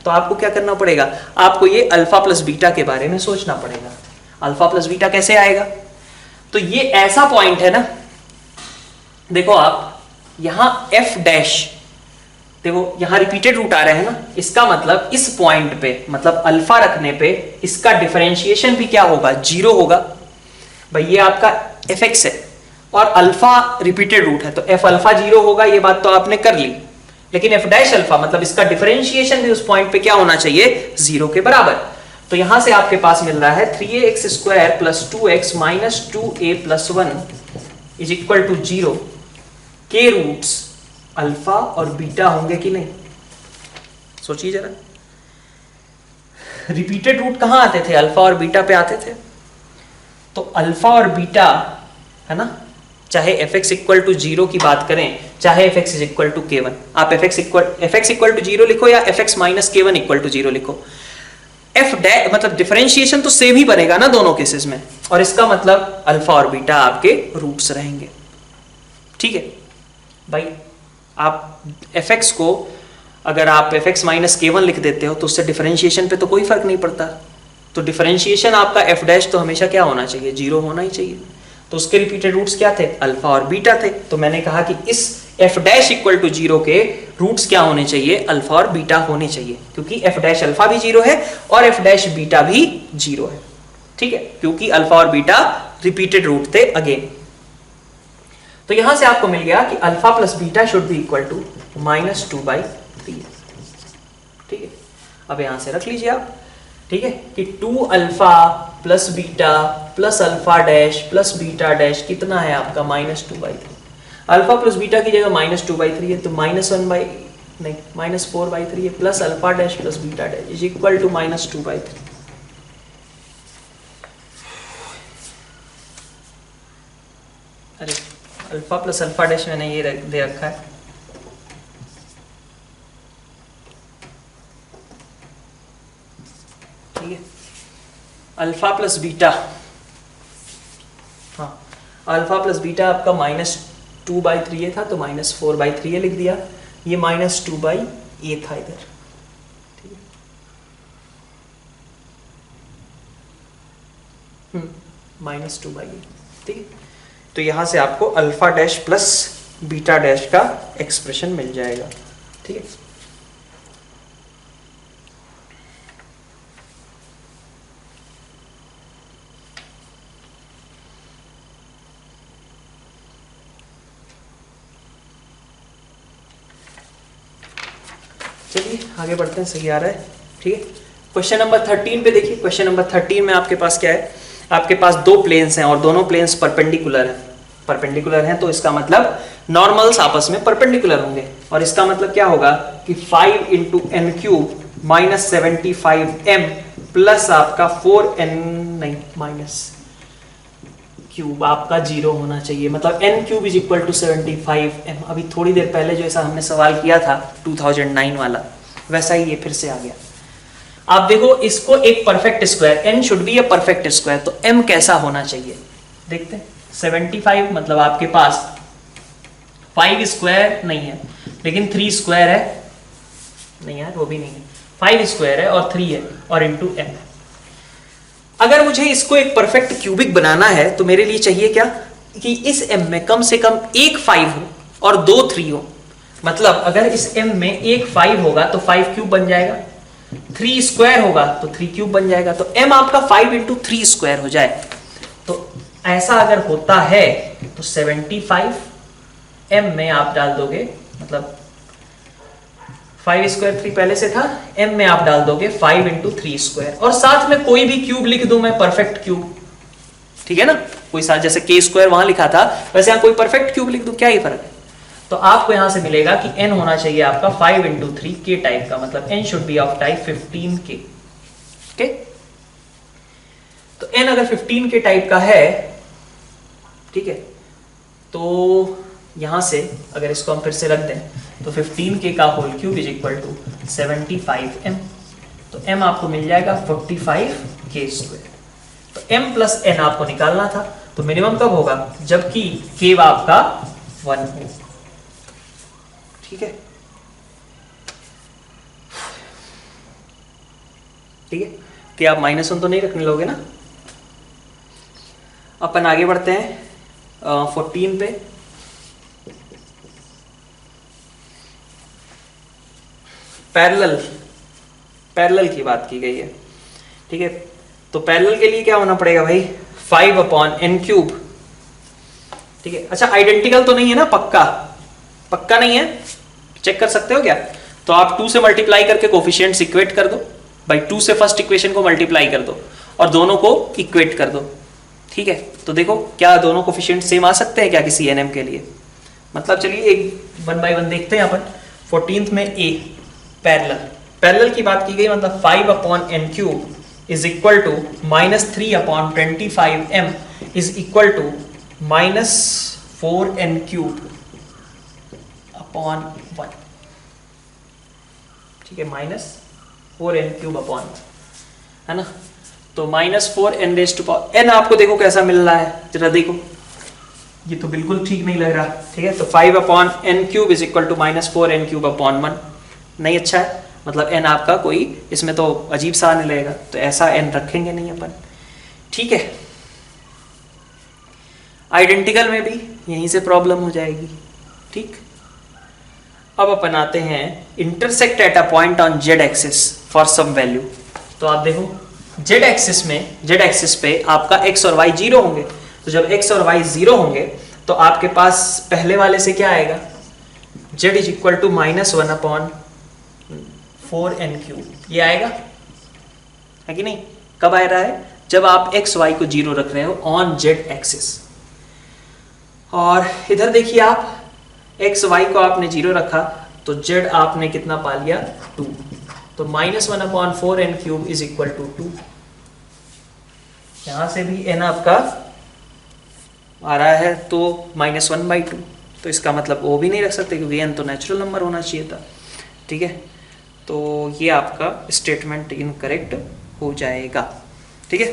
तो आपको क्या करना पड़ेगा, आपको ये अल्फा प्लस बीटा के बारे में सोचना पड़ेगा। अल्फा प्लस बीटा कैसे आएगा, तो ये ऐसा पॉइंट है ना, देखो आप यहां f डैश, देखो यहां रिपीटेड रूट आ रहे हैं ना, इसका मतलब इस पॉइंट पे, मतलब अल्फा रखने पे इसका डिफरेंशिएशन भी क्या होगा, 0 होगा। भाई ये आपका fx है और अल्फा रिपीटेड रूट है, तो f अल्फा 0 होगा, ये बात तो आपने कर ली। लेकिन f डैश अल्फा मतलब इसका डिफरेंशिएशन भी उस पॉइंट पे क्या होना चाहिए, 0 के बराबर। तो यहां से आपके पास मिल रहा है 3ax square plus 2x minus 2a plus 1 is equal to 0 के रूट्स अल्फा और बीटा होंगे कि नहीं, सोचिए जरा। रिपीटेड रूट कहां आते थे, अल्फा और बीटा पे आते थे। तो अल्फा और बीटा है ना, चाहे fx इक्वल टू 0 की बात करें, चाहे fx is equal to k1, आप fx इक्वल टू 0 लिखो या fx minus k1 equal to 0 लिखो, f डैश मतलब डिफरेंशिएशन तो सेम ही बनेगा ना दोनों केसेस में, और इसका मतलब अल्फा और बीटा आपके रूट्स रहेंगे। ठीक है भाई, आप fx को अगर आप fx माइनस k1 लिख देते हो तो उससे डिफरेंशिएशन पे तो कोई फर्क नहीं पड़ता। तो डिफरेंशिएशन आपका f डैश तो हमेशा क्या होना चाहिए, 0 होना ही चाहिए। तो उसके रिपीटेड रूट्स क्या थे, अल्फा और बीटा थे। तो मैंने कहा कि इस f डैश इक्वल टू 0 के रूट्स क्या होने चाहिए, अल्फा और बीटा होने चाहिए, क्योंकि f डैश अल्फा भी 0 है और f डैश बीटा भी 0 है। ठीक है, क्योंकि अल्फा और बीटा रिपीटेड रूट थे अगेन। तो यहां से आपको मिल गया कि alpha plus beta should be equal to -2/3। ठीक है, अब यहां से रख लीजिए आप, ठीक है, कि 2 alpha plus beta plus alpha dash plus beta dash कितना है आपका, -2/3। अल्फा प्लस बीटा की जगह -2/3 है, तो -4/3 है, plus alpha dash plus beta dash is equal to -2/3। अरे अल्फा प्लस अल्फा डैश मैंने ये दे रखा है, ठीक है, अल्फा प्लस बीटा, हाँ अल्फा प्लस बीटा आपका -2/3 था, तो -4/3 लिख दिया, ये -2/a था इधर, ठीक है, -2/a, ठीक है। तो यहां से आपको alpha dash plus beta dash का एक्सप्रेशन मिल जाएगा, ठीक है। चलिए आगे बढ़ते हैं, सही आ रहा है, ठीक है। क्वेश्चन नंबर 13 पे देखिए। क्वेश्चन नंबर 13 में आपके पास क्या है, आपके पास 2 प्लेन्स हैं और दोनों प्लेन्स परपेंडिकुलर हैं। परपेंडिकुलर हैं तो इसका मतलब नॉर्मल्स आपस में परपेंडिकुलर होंगे, और इसका मतलब क्या होगा कि 5 into n cube minus 75m plus आपका 4n नहीं माइनस क्यूब आपका 0 होना चाहिए, मतलब n cube is equal to 75m। अभी थोड़ी देर पहले जो ऐसा हमने सवाल किया था 2009 वाला, वैसा ही ये फिर से आ गया। आप देखो इसको एक perfect square, n should be a perfect square, तो m कैसा होना चाहिए देखते हैं। 75 मतलब आपके पास 5 स्क्वायर नहीं है, लेकिन 3 स्क्वायर है, नहीं यार वो भी नहीं है, 5 स्क्वायर है और 3 है और इंटू m। अगर मुझे इसको एक परफेक्ट क्यूबिक बनाना है तो मेरे लिए चाहिए क्या कि इस m में कम से कम एक 5 हो और 2 3 हो। मतलब अगर इस m में एक 5 होगा तो 5 क्यूब बन जाएगा, 3 स्क्वायर होगा तो 3 क्यूब बन जाएगा, तो m आपका 5 इंटू 3 स्क्वायर हो जाए। तो ऐसा अगर होता है तो 75 m में आप डाल दोगे, मतलब 5 स्क्वायर 3 पहले से था, m में आप डाल दोगे 5 इंटू 3 स्क्वायर, और साथ में कोई भी क्यूब लिख दूं मैं, परफेक्ट क्यूब, ठीक है ना, कोई साथ जैसे k स्क्वायर वहां लिखा था वैसे यहां कोई परफेक्ट क्यूब लिख दूं, क्या ही फर्क है। तो आपको यहां से मिलेगा कि n होना चाहिए आपका 5 इंटू 3 k टाइप का, मतलब n should be of type 15k। Okay, तो n अगर 15k टाइप का है, ठीक है, तो यहां से अगर इसको हम फिर से रख दें तो 15k का whole cube is equal to 75m, तो m आपको मिल जाएगा 45k स्क्वायर। तो m प्लस n आपको निकालना था, तो मिनिमम कब होगा, जबकि k आपका 1 हो, ठीक है, ठीक है, कि आप -1 तो नहीं रखने लोगे ना। अपन आगे बढ़ते हैं 14 पे। पैरेलल की बात की गई है, ठीक है, तो पैरेलल के लिए क्या होना पड़ेगा भाई, 5/n³, ठीक है। अच्छा आइडेंटिकल तो नहीं है ना, पक्का नहीं है, चेक कर सकते हो क्या, तो आप 2 से मल्टीप्लाई करके कोफिशिएंट्स इक्वेट कर दो, भाई 2 से फर्स्ट इक्वेशन को मल्टीप्लाई कर दो और दोनों को इक्वेट कर दो, ठीक है। तो देखो क्या दोनों कोफिशिएंट सेम आ सकते हैं क्या किसी एनएम के लिए, मतलब चलिए एक 1 बाय 1 देखते हैं अपन। 14th में ए पैरेलल की बात की गई, मतलब 5/n³ is equal to -3/25m is equal to -4n³/1, ठीक है, -4n³/1 है ना, तो -4n⁴n आपको देखो कैसा मिल रहा है, जरा देखो, ये तो बिल्कुल ठीक नहीं लग रहा, ठीक है। तो 5/n³ is equal to -4n³/1 नहीं अच्छा है, मतलब n आपका कोई इसमें तो अजीब सा आने लगेगा, तो ऐसा n रखेंगे नहीं अपन, ठीक है। आइडेंटिकल में भी यहीं से प्रॉब्लम हो जाएगी, ठीक। अब अपन आते हैं intersect at a point on z axis for some value. तो आप देखो z एक्सिस पे आपका x और y 0 होंगे, तो जब x और y 0 होंगे तो आपके पास पहले वाले से क्या आएगा, z is equal to -1/4n³, ये आएगा, है कि नहीं। कब आ रहा है, जब आप x y को 0 रख रहे हो ऑन z एक्सिस, और इधर देखिए आप x y को आपने 0 रखा तो z आपने कितना पा लिया, 2, तो -1/4n³ इज इक्वल टू 2। यहां से भी n आपका आ रहा है तो -1/2, तो इसका मतलब वो भी नहीं रख सकते क्योंकि n तो नेचुरल नंबर होना चाहिए था, ठीक है। तो ये आपका स्टेटमेंट इनकरेक्ट हो जाएगा, ठीक है।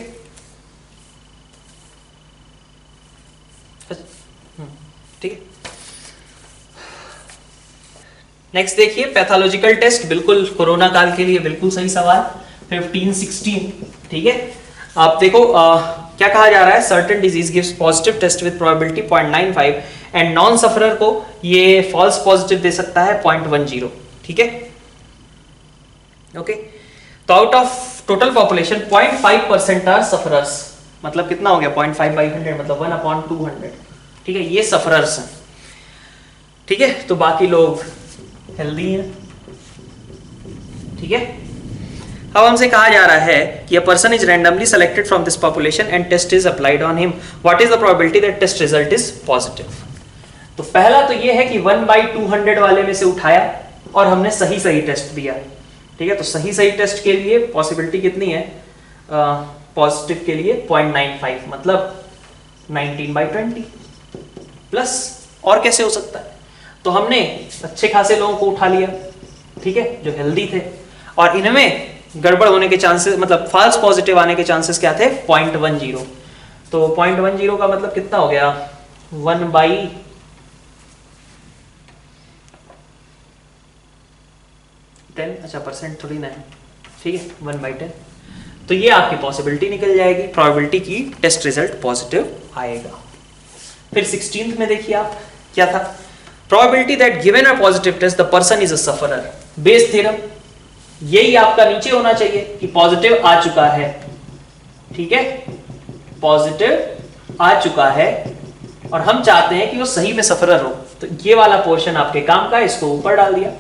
ठीक है, नेक्स्ट देखिए पैथोलॉजिकल टेस्ट, बिल्कुल कोरोना काल के लिए बिल्कुल सही सवाल, 15-16, ठीक है। आप देखो क्या कहा जा रहा है, certain disease gives positive test with probability 0.95 and non sufferer को ये फॉल्स पॉजिटिव दे सकता है 0.10, ठीक है, ओके। तो out of total population 0.5% are sufferers, मतलब कितना हो गया 0.5/100, मतलब 1/200, ठीक है, ये सफरर्स हैं, ठीक है। तो बाकी लोग हेल्दी हैं, ठीक है। अब हमसे कहा जा रहा है कि a person is randomly selected from this population and test is applied on him. What is the probability that test result is positive? तो पहला तो ये है कि 1/200 वाले में से उठाया और हमने सही टेस्ट दिया, ठीक है। तो सही टेस्ट के लिए पॉसिबिलिटी कितनी है, पॉजिटिव के लिए 0.95, मतलब 19/20 प्लस, और कैसे हो सकता है, तो हमने अच्छे खासे लोगों को उठा लिया, ठीक है, जो हेल्दी थे, और इनमें गड़बड़ होने के चांसेस, मतलब फॉल्स पॉजिटिव आने के चांसेस क्या थे, 0.10, तो तो 0.10 का मतलब कितना हो गया, 1/10, अच्छा परसेंट थोड़ी ना है, ठीक है, 1/10। तो ये आपकी पॉसिबिलिटी निकल जाएगी, प्रोबेबिलिटी की टेस्ट रिजल्ट पॉजिटिव आएगा। फिर 16th में देखिए आप क्या था, probability that given a positive test the person is a sufferer, Bayes theorem. यही आपका नीचे होना चाहिए कि पॉजिटिव आ चुका है, ठीक है, पॉजिटिव आ चुका है और हम चाहते हैं कि वो सही में सफरर हो, तो ये वाला पोर्शन आपके काम का है, इसको ऊपर डाल दिया,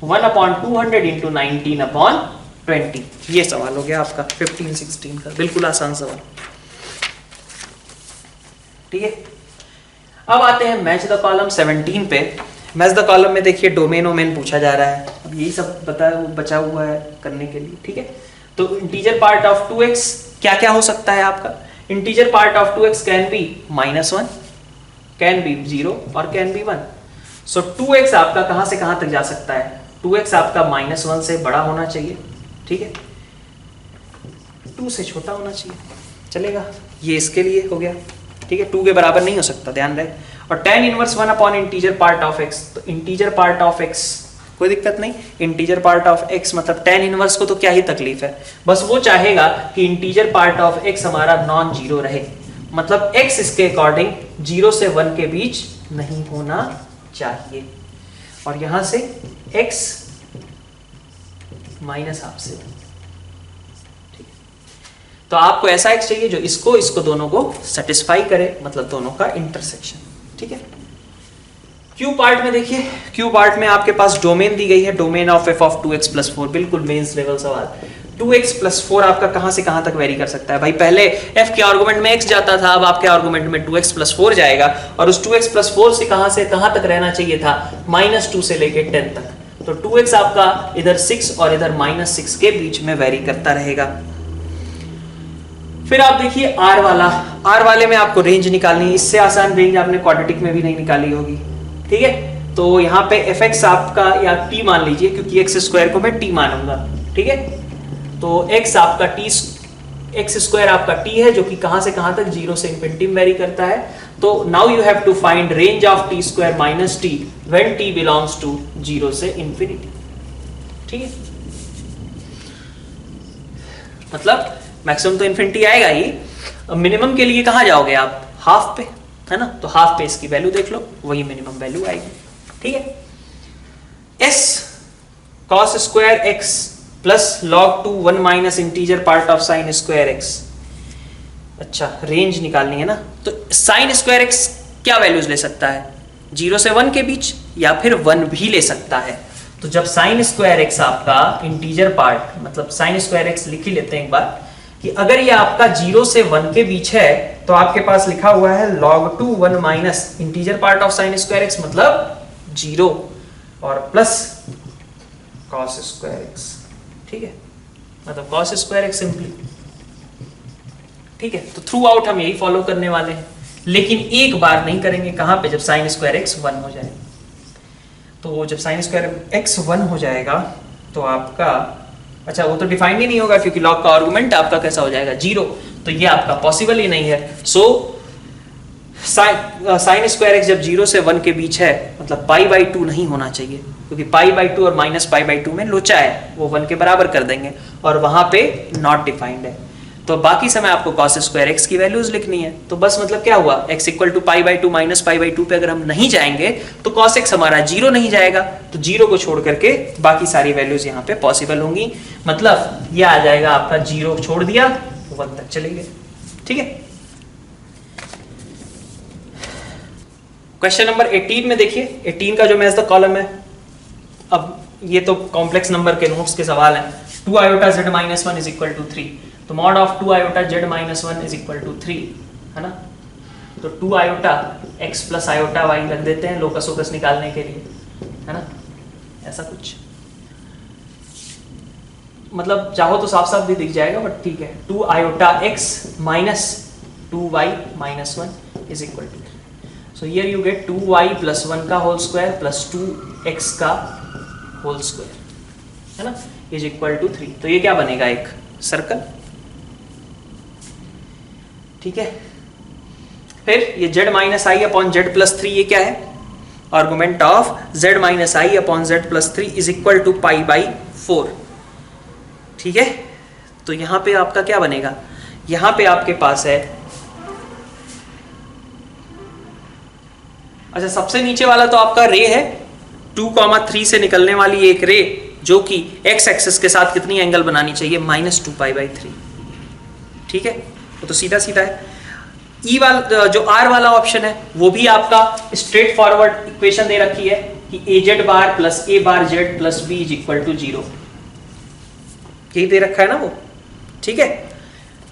1/200 इंटू 19/20। ये सवाल हो गया आपका 15-16 का, बिल्कुल आसान सवाल, ठीक है। अब आते हैं मैच द कॉलम 17 पे। मैच द कॉलम में देखिए डोमेन ओमेन पूछा जा रहा है, अब यही सब बचा हुआ है करने के लिए, ठीक है। तो इंटीजर पार्ट ऑफ 2x क्या क्या हो सकता है आपका, integer part of 2x can be -1, can be 0 और कैन बी 1। सो 2x आपका कहां से कहां तक जा सकता है, 2x आपका -1 से बड़ा होना चाहिए, ठीक है, 2 से छोटा होना चाहिए, चलेगा, ये इसके लिए हो गया, ठीक है, 2 के बराबर नहीं हो सकता, ध्यान रहे। और tan inverse 1 upon integer part of x, तो इंटीजर पार्ट ऑफ x कोई दिक्कत नहीं, इंटीजर पार्ट ऑफ x मतलब tan इनवर्स को तो क्या ही तकलीफ है, बस वो चाहेगा कि इंटीजर पार्ट ऑफ x हमारा नॉन जीरो रहे, मतलब x इसके अकॉर्डिंग 0 से 1 के बीच नहीं होना चाहिए, और यहां से x माइनस आपसे, तो आपको ऐसा x चाहिए जो इसको दोनों को सेटिस्फाई करे, मतलब दोनों का इंटरसेक्शन, ठीक है। क्यू पार्ट में देखिए, क्यू पार्ट में आपके पास डोमेन दी गई है, domain of f of 2x + 4, बिल्कुल मेंस लेवल सवाल। 2x + 4 आपका कहां से कहां तक वेरी कर सकता है भाई, पहले f के आर्गुमेंट में x जाता था, अब आपके आर्गुमेंट में 2x + 4 जाएगा, और उस 2x + 4 से कहां तक रहना चाहिए था, -2 से लेके 10 तक, तो 2x आपका इधर 6 और इधर -6 के बीच में वेरी करता रहेगा। फिर आप देखिए R वाला, R वाले में आपको रेंज निकालनी है, इससे आसान रेंज आपने क्वाड्रेटिक में भी नहीं निकाली होगी, ठीक है। तो यहाँ पे fx आपका या t मान लीजिए, क्योंकि x² को मैं t मानूंगा, ठीक है, तो x आपका x² आपका t है, जो कि कहां से कहां तक 0 से इंफिनिटी में वेरी करता है। तो now you have to find range of t² - t when t belongs to 0 से इंफिनिटी, ठीक है, मतलब मैक्सिमम तो इन्फिनिटी आएगा ही, मिनिमम के लिए कहां जाओगे आप, हाफ पे, है ना, तो हाफ पे इसकी वैल्यू देख लो, वही मिनिमम वैल्यू आएगी, ठीक है। s cos² x plus log 2 1 minus integer part of sin² x, अच्छा रेंज निकालनी है ना, तो sin² x क्या वैल्यूज ले सकता है, 0 से 1 के बीच या फिर 1 भी ले सकता है। तो जब sin² x आपका इंटीजर पार्ट, मतलब sin² x लिख ही लेते हैं एक बार, कि अगर ये आपका 0 से 1 के बीच है, तो आपके पास लिखा हुआ है log 2 1 minus integer part of sin² x मतलब 0 और प्लस cos² x, ठीक है, मतलब cos² x सिंपली, ठीक है। तो थ्रू आउट हम यही फॉलो करने वाले हैं, लेकिन एक बार नहीं करेंगे, कहां पे, जब sin² x 1 हो जाए, तो जब sin² x 1 हो जाएगा तो आपका, अच्छा वो तो डिफाइंड ही नहीं होगा, क्योंकि लॉग का आर्गुमेंट आपका कैसा हो जाएगा 0, तो ये आपका पॉसिबल ही नहीं है। सो sin² x जब 0 से 1 के बीच है, मतलब π/2 नहीं होना चाहिए, क्योंकि π/2 और -π/2 में लोचा है, वो 1 के बराबर कर देंगे, और वहां पे नॉट डिफाइंड है, तो बाकी समय आपको cos² x की वैल्यूज लिखनी है। तो बस मतलब क्या हुआ, x = π/2 -π/2 पे अगर हम नहीं जाएंगे तो cos x हमारा 0 नहीं जाएगा, तो 0 को छोड़ करके बाकी सारी वैल्यूज यहाँ पे पॉसिबल होंगी, मतलब ये आ जाएगा आपका 0 छोड़ दिया 1 तक चले गए, ठीक है। क्वेश्चन नंबर 18 में देखिए, 18 का जो मैच द कॉलम है, अब ये तो कॉम्प्लेक्स नंबर के नोट्स के सवाल हैं। 2 iota z - 1 = 3, तो mod ऑफ 2 iota z - 1 = 3, है ना, तो 2 iota x + iota y रख देते हैं लोकस ओकस निकालने के लिए, है ना, ऐसा कुछ, मतलब चाहो तो साफ साफ भी दिख जाएगा, बट ठीक है। 2 iota x minus 2y minus 1 is equal to 3. So here you get 2y plus 1 का होल स्क्वायर प्लस 2x का होल स्क्वायर, है ना, इज इक्वल टू 3। तो ये क्या बनेगा, एक सर्कल, ठीक है। फिर ये z minus i upon z plus 3 ये क्या है? Argument of z minus i upon z plus 3 is equal to pi by 4। ठीक है, तो यहां पे आपका क्या बनेगा? यहां पे आपके पास है, अच्छा सबसे नीचे वाला तो आपका रे है 2,3 से निकलने वाली एक रे जो कि x एक्सिस के साथ कितनी एंगल बनानी चाहिए? -2 पाई बाई 3। ठीक है, वो तो सीधा सीधा है। ई वाला जो आर वाला ऑप्शन है वो भी आपका स्ट्रेट फॉरवर्ड इक्वेशन दे रखी है कि a z bar plus a bar z plus b is equal to 0, यही दे रखा है ना वो। ठीक है,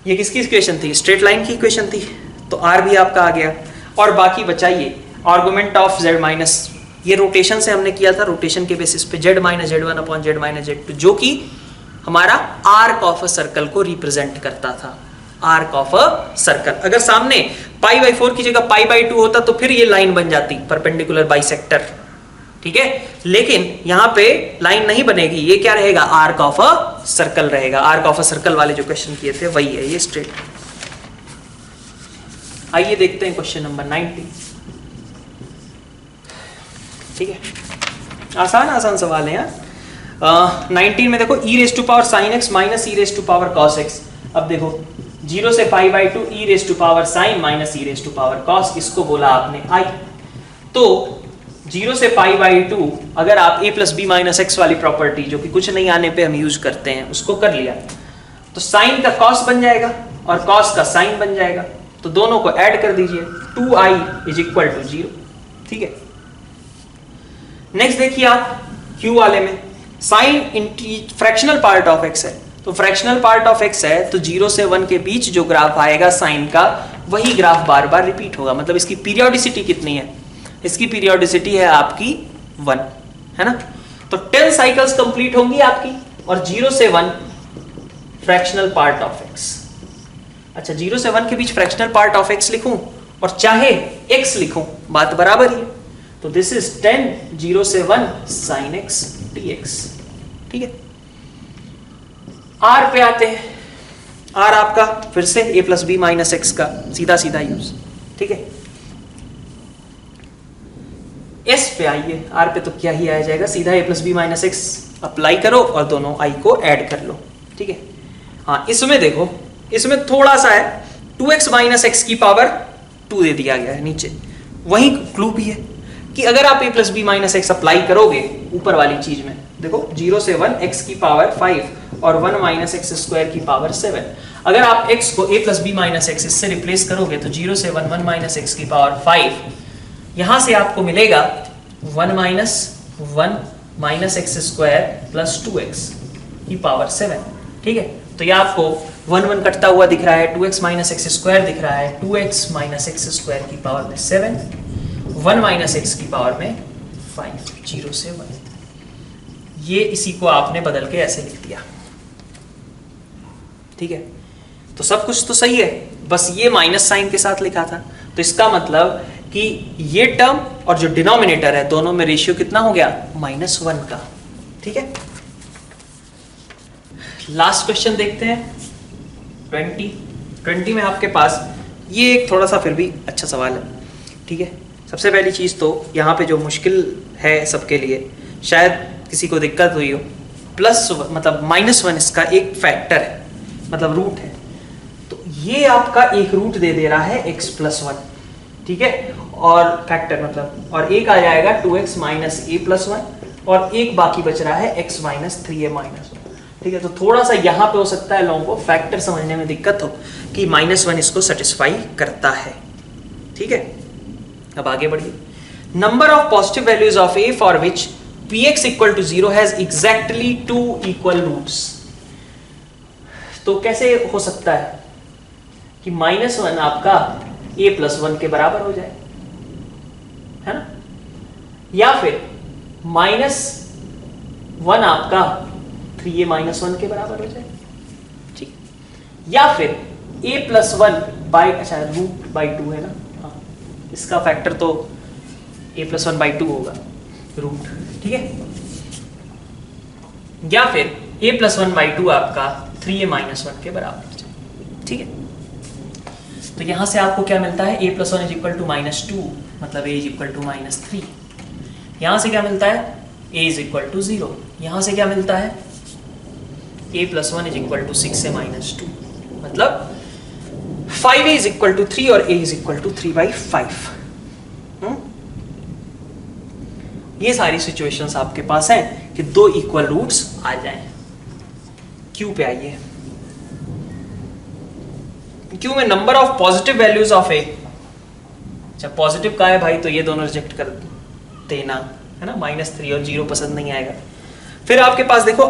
ये किसकी इक्वेशन थी? स्ट्रेट लाइन की इक्वेशन थी, तो आर भी आपका आ गया। और बाकी बचाइए आर्गुमेंट ऑफ z माइनस, ये रोटेशन से हमने किया था, रोटेशन के बेसिस पे z minus z1 upon z minus z2 जो कि हमारा आर्क ऑफ अ सर्कल को रिप्रेजेंट करता था। आर्क ऑफ अ सर्कल, अगर सामने पाई बाई 4 की जगह पाई बाई 2 होता तो फिर ये लाइन बन जाती परपेंडिकुलर बाइसेक्टर। ठीक है, लेकिन यहां पे लाइन नहीं बनेगी, ये क्या रहेगा? आर्क ऑफ अ सर्कल रहेगा। आर्क ऑफ अ सर्कल वाले जो क्वेश्चन किए थे वही है ये स्ट्रेट। आइए देखते हैं क्वेश्चन नंबर 90। ठीक है, आसान आसान सवाल है यार। 19 में देखो e raise to power sine x minus e raise to power cos x. अब देखो 0 से pi by 2 e raise to power sine minus e raise to power cos, इसको बोला आपने आई। तो 0 से पाई बाई 2 अगर आप a plus b minus x वाली प्रॉपर्टी जो कि कुछ नहीं आने पे हम यूज करते हैं उसको कर लिया तो साइन का कॉस बन जाएगा और कॉस का साइन बन जाएगा, तो दोनों को ऐड कर दीजिए 2i इज इक्वल टू 0। ठीक है, नेक्स्ट देखिए आप Q वाले में sine fractional part of x है, तो फ्रैक्शनल पार्ट ऑफ x है तो 0 से 1 के बीच जो ग्राफ आएगा साइन का वही ग्राफ बार बार रिपीट होगा। मतलब इसकी पीरियोडिसिटी कितनी है? इसकी पीरियोडिसिटी है आपकी 1, है ना। तो 10 साइकिल्स कंप्लीट होंगी आपकी और 0 से 1 फ्रैक्शनल पार्ट ऑफ x। अच्छा 0 से 1 के बीच फ्रैक्शनल पार्ट ऑफ x लिखूं और चाहे x लिखूं, बात बराबर ही है। तो दिस इज 10 0 से 1 sin x dx। ठीक है, r पे आते हैं। r आपका फिर से a plus b minus x का सीधा सीधा यूज। ठीक है, s पे आइए। r पे तो क्या ही आ जाएगा, सीधा a plus b minus x apply करो और दोनों i को ऐड कर लो। ठीक है, हाँ इसमें देखो, इसमें थोड़ा सा है 2x माइनस एक्स की पावर 2 दे दिया गया है नीचे। वही क्लू भी है कि अगर आप a plus b minus x apply करोगे ऊपर वाली चीज में, देखो 0 से 1 x की पावर 5 और 1 माइनस एक्स स्क्वायर की पावर 7। अगर आप x को a plus b minus x इससे रिप्लेस करोगे तो 0 से 1 1 माइनस एक्स की पावर 5, यहां से आपको मिलेगा 1 minus x square plus 2x की पावर 7। ठीक है, तो ये आपको 1 1 कटता हुआ दिख रहा है, 2x माइनस एक्स स्क्वायर दिख रहा है, 2x माइनस एक्स स्क्वायर की पावर में 7, 1 माइनस एक्स की पावर में 5, 0 से 1। ये इसी को आपने बदल के ऐसे लिख दिया। ठीक है, तो सब कुछ तो सही है, बस ये माइनस साइन के साथ लिखा था। तो इसका मतलब कि ये टर्म और जो डिनोमिनेटर है दोनों में रेशियो कितना हो गया? -1 का। ठीक है, लास्ट क्वेश्चन देखते हैं 20 में आपके पास ये एक थोड़ा सा फिर भी अच्छा सवाल है। ठीक है, सबसे पहली चीज तो यहाँ पे जो मुश्किल है सबके लिए, शायद किसी को दिक्कत हुई हो, प्लस मतलब -1 इसका एक फैक्टर है, मतलब रूट है। तो ये आपका एक रूट दे दे रहा है x प्लस 1। ठीक है, और फैक्टर मतलब, और एक आ जाएगा 2x माइनस a प्लस 1 और एक बाकी बच रहा है x माइनस 3a माइनस 1। ठीक है, तो थोड़ा सा यहाँ पे हो सकता है लोगों को फैक्टर समझने में दिक्कत हो कि -1 इसको सेटिस्फाई करता है। ठीक है, अब आगे बढ़िए। Number of positive values of a for which px equal to 0 has exactly 2 equal roots. तो कैसे हो सकता है कि -1 आपका a प्लस 1 के बराबर हो जाए, है ना, या फिर -1 आपका 3a माइनस 1 के बराबर हो जाए। ठीक, या फिर a प्लस 1 बाई, अच्छा रूट बाई 2 है ना, हाँ इसका फैक्टर तो a प्लस 1 बाई 2 होगा रूट। ठीक है, या फिर a प्लस 1 बाई 2 आपका 3a माइनस 1 के बराबर हो जाए। ठीक है, तो यहाँ से आपको क्या मिलता है, a + 1 = -2, मतलब a = -3। यहाँ से क्या मिलता है, a = 0। यहाँ से क्या मिलता है, a + 1 = 6 से -2, मतलब 5a = 3 और a = 3/5। ये सारी सिचुएशंस आपके पास हैं कि दो इक्वल रूट्स आ जाएं। क्यू पे आइए। क्यू में number of positive values of a, जब पॉजिटिव का है भाई तो ये दोनों रिजेक्ट कर देना, है ना, -3 और 0 पसंद नहीं आएगा। फिर आपके पास देखो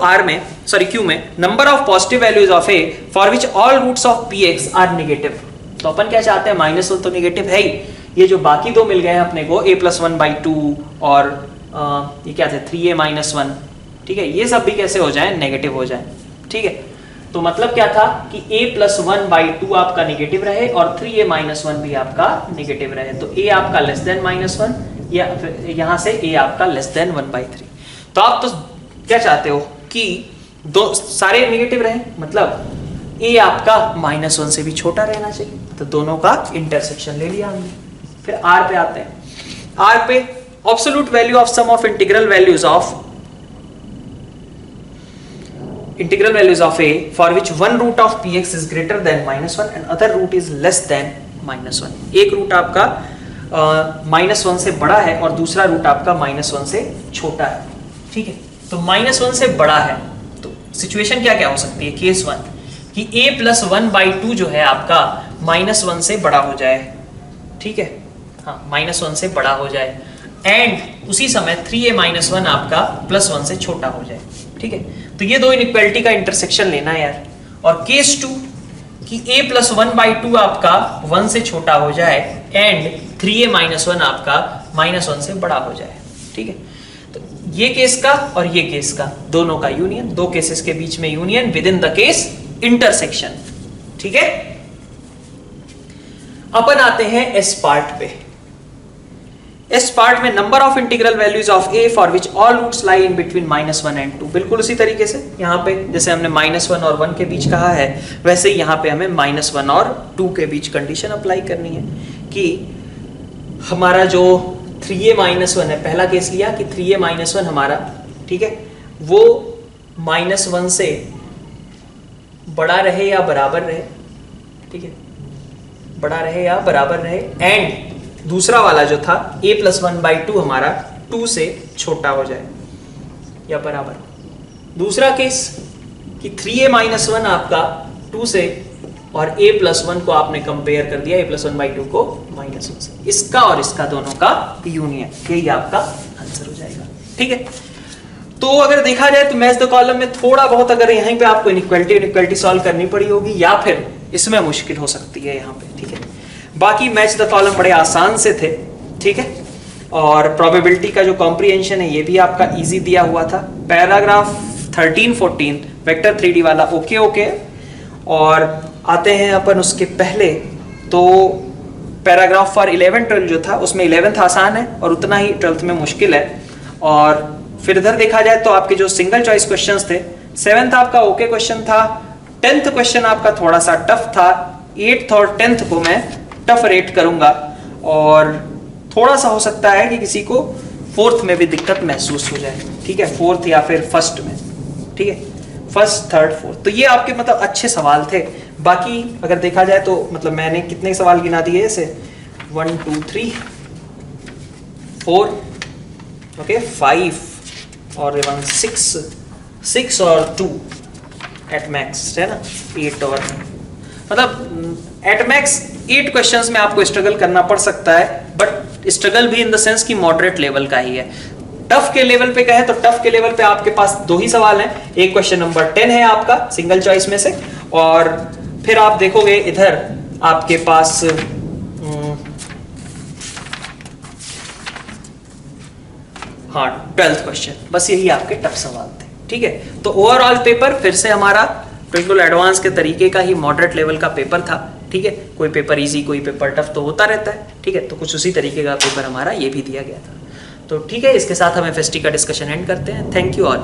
क्यू में number of positive values of a for which all roots of p x are negative. तो अपन क्या चाहते हैं, -1 तो नेगेटिव है ही, ये जो बाकी दो मिल गए हैं अपने को a + 1/2 और ये क्या थे 3a - 1, ठीक है, ये सब भी कैसे हो जाए, नेगेटिव हो जाए। ठीक है, तो मतलब क्या था कि a + 1/2 आपका नेगेटिव रहे और 3a - 1 भी आपका नेगेटिव रहे, तो a आपका <(-1) या यहां से a आपका <(1/3)। तो आप तो क्या चाहते हो कि दो सारे नेगेटिव रहे, मतलब a आपका -1 से भी छोटा रहना चाहिए, तो दोनों का इंटरसेक्शन ले लिया हमने। फिर r पे आते हैं। r पे absolute value of sum of integral values of a for which one root of px is greater than -1 and other root is less than -1। एक रूट आपका -1 से बड़ा है और दूसरा रूट आपका -1 से छोटा है। ठीक है, तो -1 से बड़ा है तो सिचुएशन क्या क्या हो सकती है, केस 1 कि a + 1/2 जो है आपका -1 से बड़ा हो जाए। ठीक है, हाँ, -1 से बड़ा हो जाए एंड उसी समय 3a - 1 आपका +1 से छोटा हो जाए। ठीक है, तो ये दो इनइक्वालिटी का इंटरसेक्शन लेना है यार। और केस 2 कि a + 1/2 आपका 1 से छोटा हो जाए एंड 3a - 1 आपका -1 से बड़ा हो जाए। ठीक है, तो ये केस का और ये केस का दोनों का यूनियन, दो केसेस के बीच में union with in the case intersection. ठीक है, अपन आते हैं एस पार्ट पे। इस पार्ट में number of integral values of a for which all roots lie in between -1 and 2। बिल्कुल उसी तरीके से यहाँ पे जैसे हमने -1 और 1 के बीच कहा है, वैसे ही यहाँ पे हमें -1 और 2 के बीच कंडीशन अप्लाई करनी है कि हमारा जो 3a - 1 है, पहला केस लिया कि 3a - 1 हमारा, ठीक है, वो -1 से बड़ा रहे या बराबर रहे। ठीक है, बड़ा रहे या बराबर रहे एंड दूसरा वाला जो था a + 1/2 हमारा 2 से छोटा हो जाए या बराबर। दूसरा केस कि 3a - 1 आपका 2 से और a + 1 को आपने कंपेयर कर दिया, a + 1/2 को -1 से, इसका और इसका दोनों का यूनियन, यही आपका आंसर हो जाएगा। ठीक है, तो अगर देखा जाए तो मैच द कॉलम में थोड़ा बहुत अगर यहीं पे आपको इनइक्वालिटी सॉल्व करनी पड़ी होगी या फिर इसमें मुश्किल हो सकती है यहाँ पे। ठीक है, बाकी मैच द कॉलम बड़े आसान से थे। ठीक है, और प्रोबेबिलिटी का जो कॉम्प्रिहेंशन है ये भी आपका इजी दिया हुआ था। पैराग्राफ 13-14 वेक्टर 3D वाला ओके। और आते हैं अपन उसके पहले, तो पैराग्राफ फॉर 11-12 जो था उसमें 11th आसान है और उतना ही 12th में मुश्किल है। और फिर इधर देखा जाए तो आपके जो सिंगल चॉइस क्वेश्चंस थे, 7th आपका ओके क्वेश्चन था, 10th क्वेश्चन आपका थोड़ा सा टफ था, 8th और 10th को मैं टफ रेट करूंगा और थोड़ा सा हो सकता है कि किसी को 4th में भी दिक्कत महसूस हो जाए। ठीक है, 4th या फिर 1st में। ठीक है, 1st, 3rd, 4th, तो ये आपके मतलब अच्छे सवाल थे। बाकी अगर देखा जाए तो मतलब मैंने कितने सवाल गिना दिए ऐसे 1 2 3 4 ओके 5 और 1 6 और 2 एट मैक्स, है ना, 8 और मतलब एट मैक्स 8 क्वेश्चंस में आपको स्ट्रगल करना पड़ सकता है, बट स्ट्रगल भी इन द सेंस कि मॉडरेट लेवल का ही है। टफ के लेवल पे कहे तो टफ के लेवल पे आपके पास 2 ही सवाल हैं, एक क्वेश्चन नंबर 10 है आपका सिंगल चॉइस में से, और फिर आप देखोगे इधर आपके पास हाँ 12th क्वेश्चन, बस यही आपके टफ सवाल थे। ठीक है, तो ओवरऑल पेपर फिर से हमारा बिल्कुल एडवांस के तरीके का ही मॉडरेट लेवल का पेपर था। ठीक है, कोई पेपर इजी कोई पेपर टफ तो होता रहता है। ठीक है, तो कुछ उसी तरीके का पेपर हमारा ये भी दिया गया था। तो ठीक है, इसके साथ हम FST का डिस्कशन एंड करते हैं। Thank you all.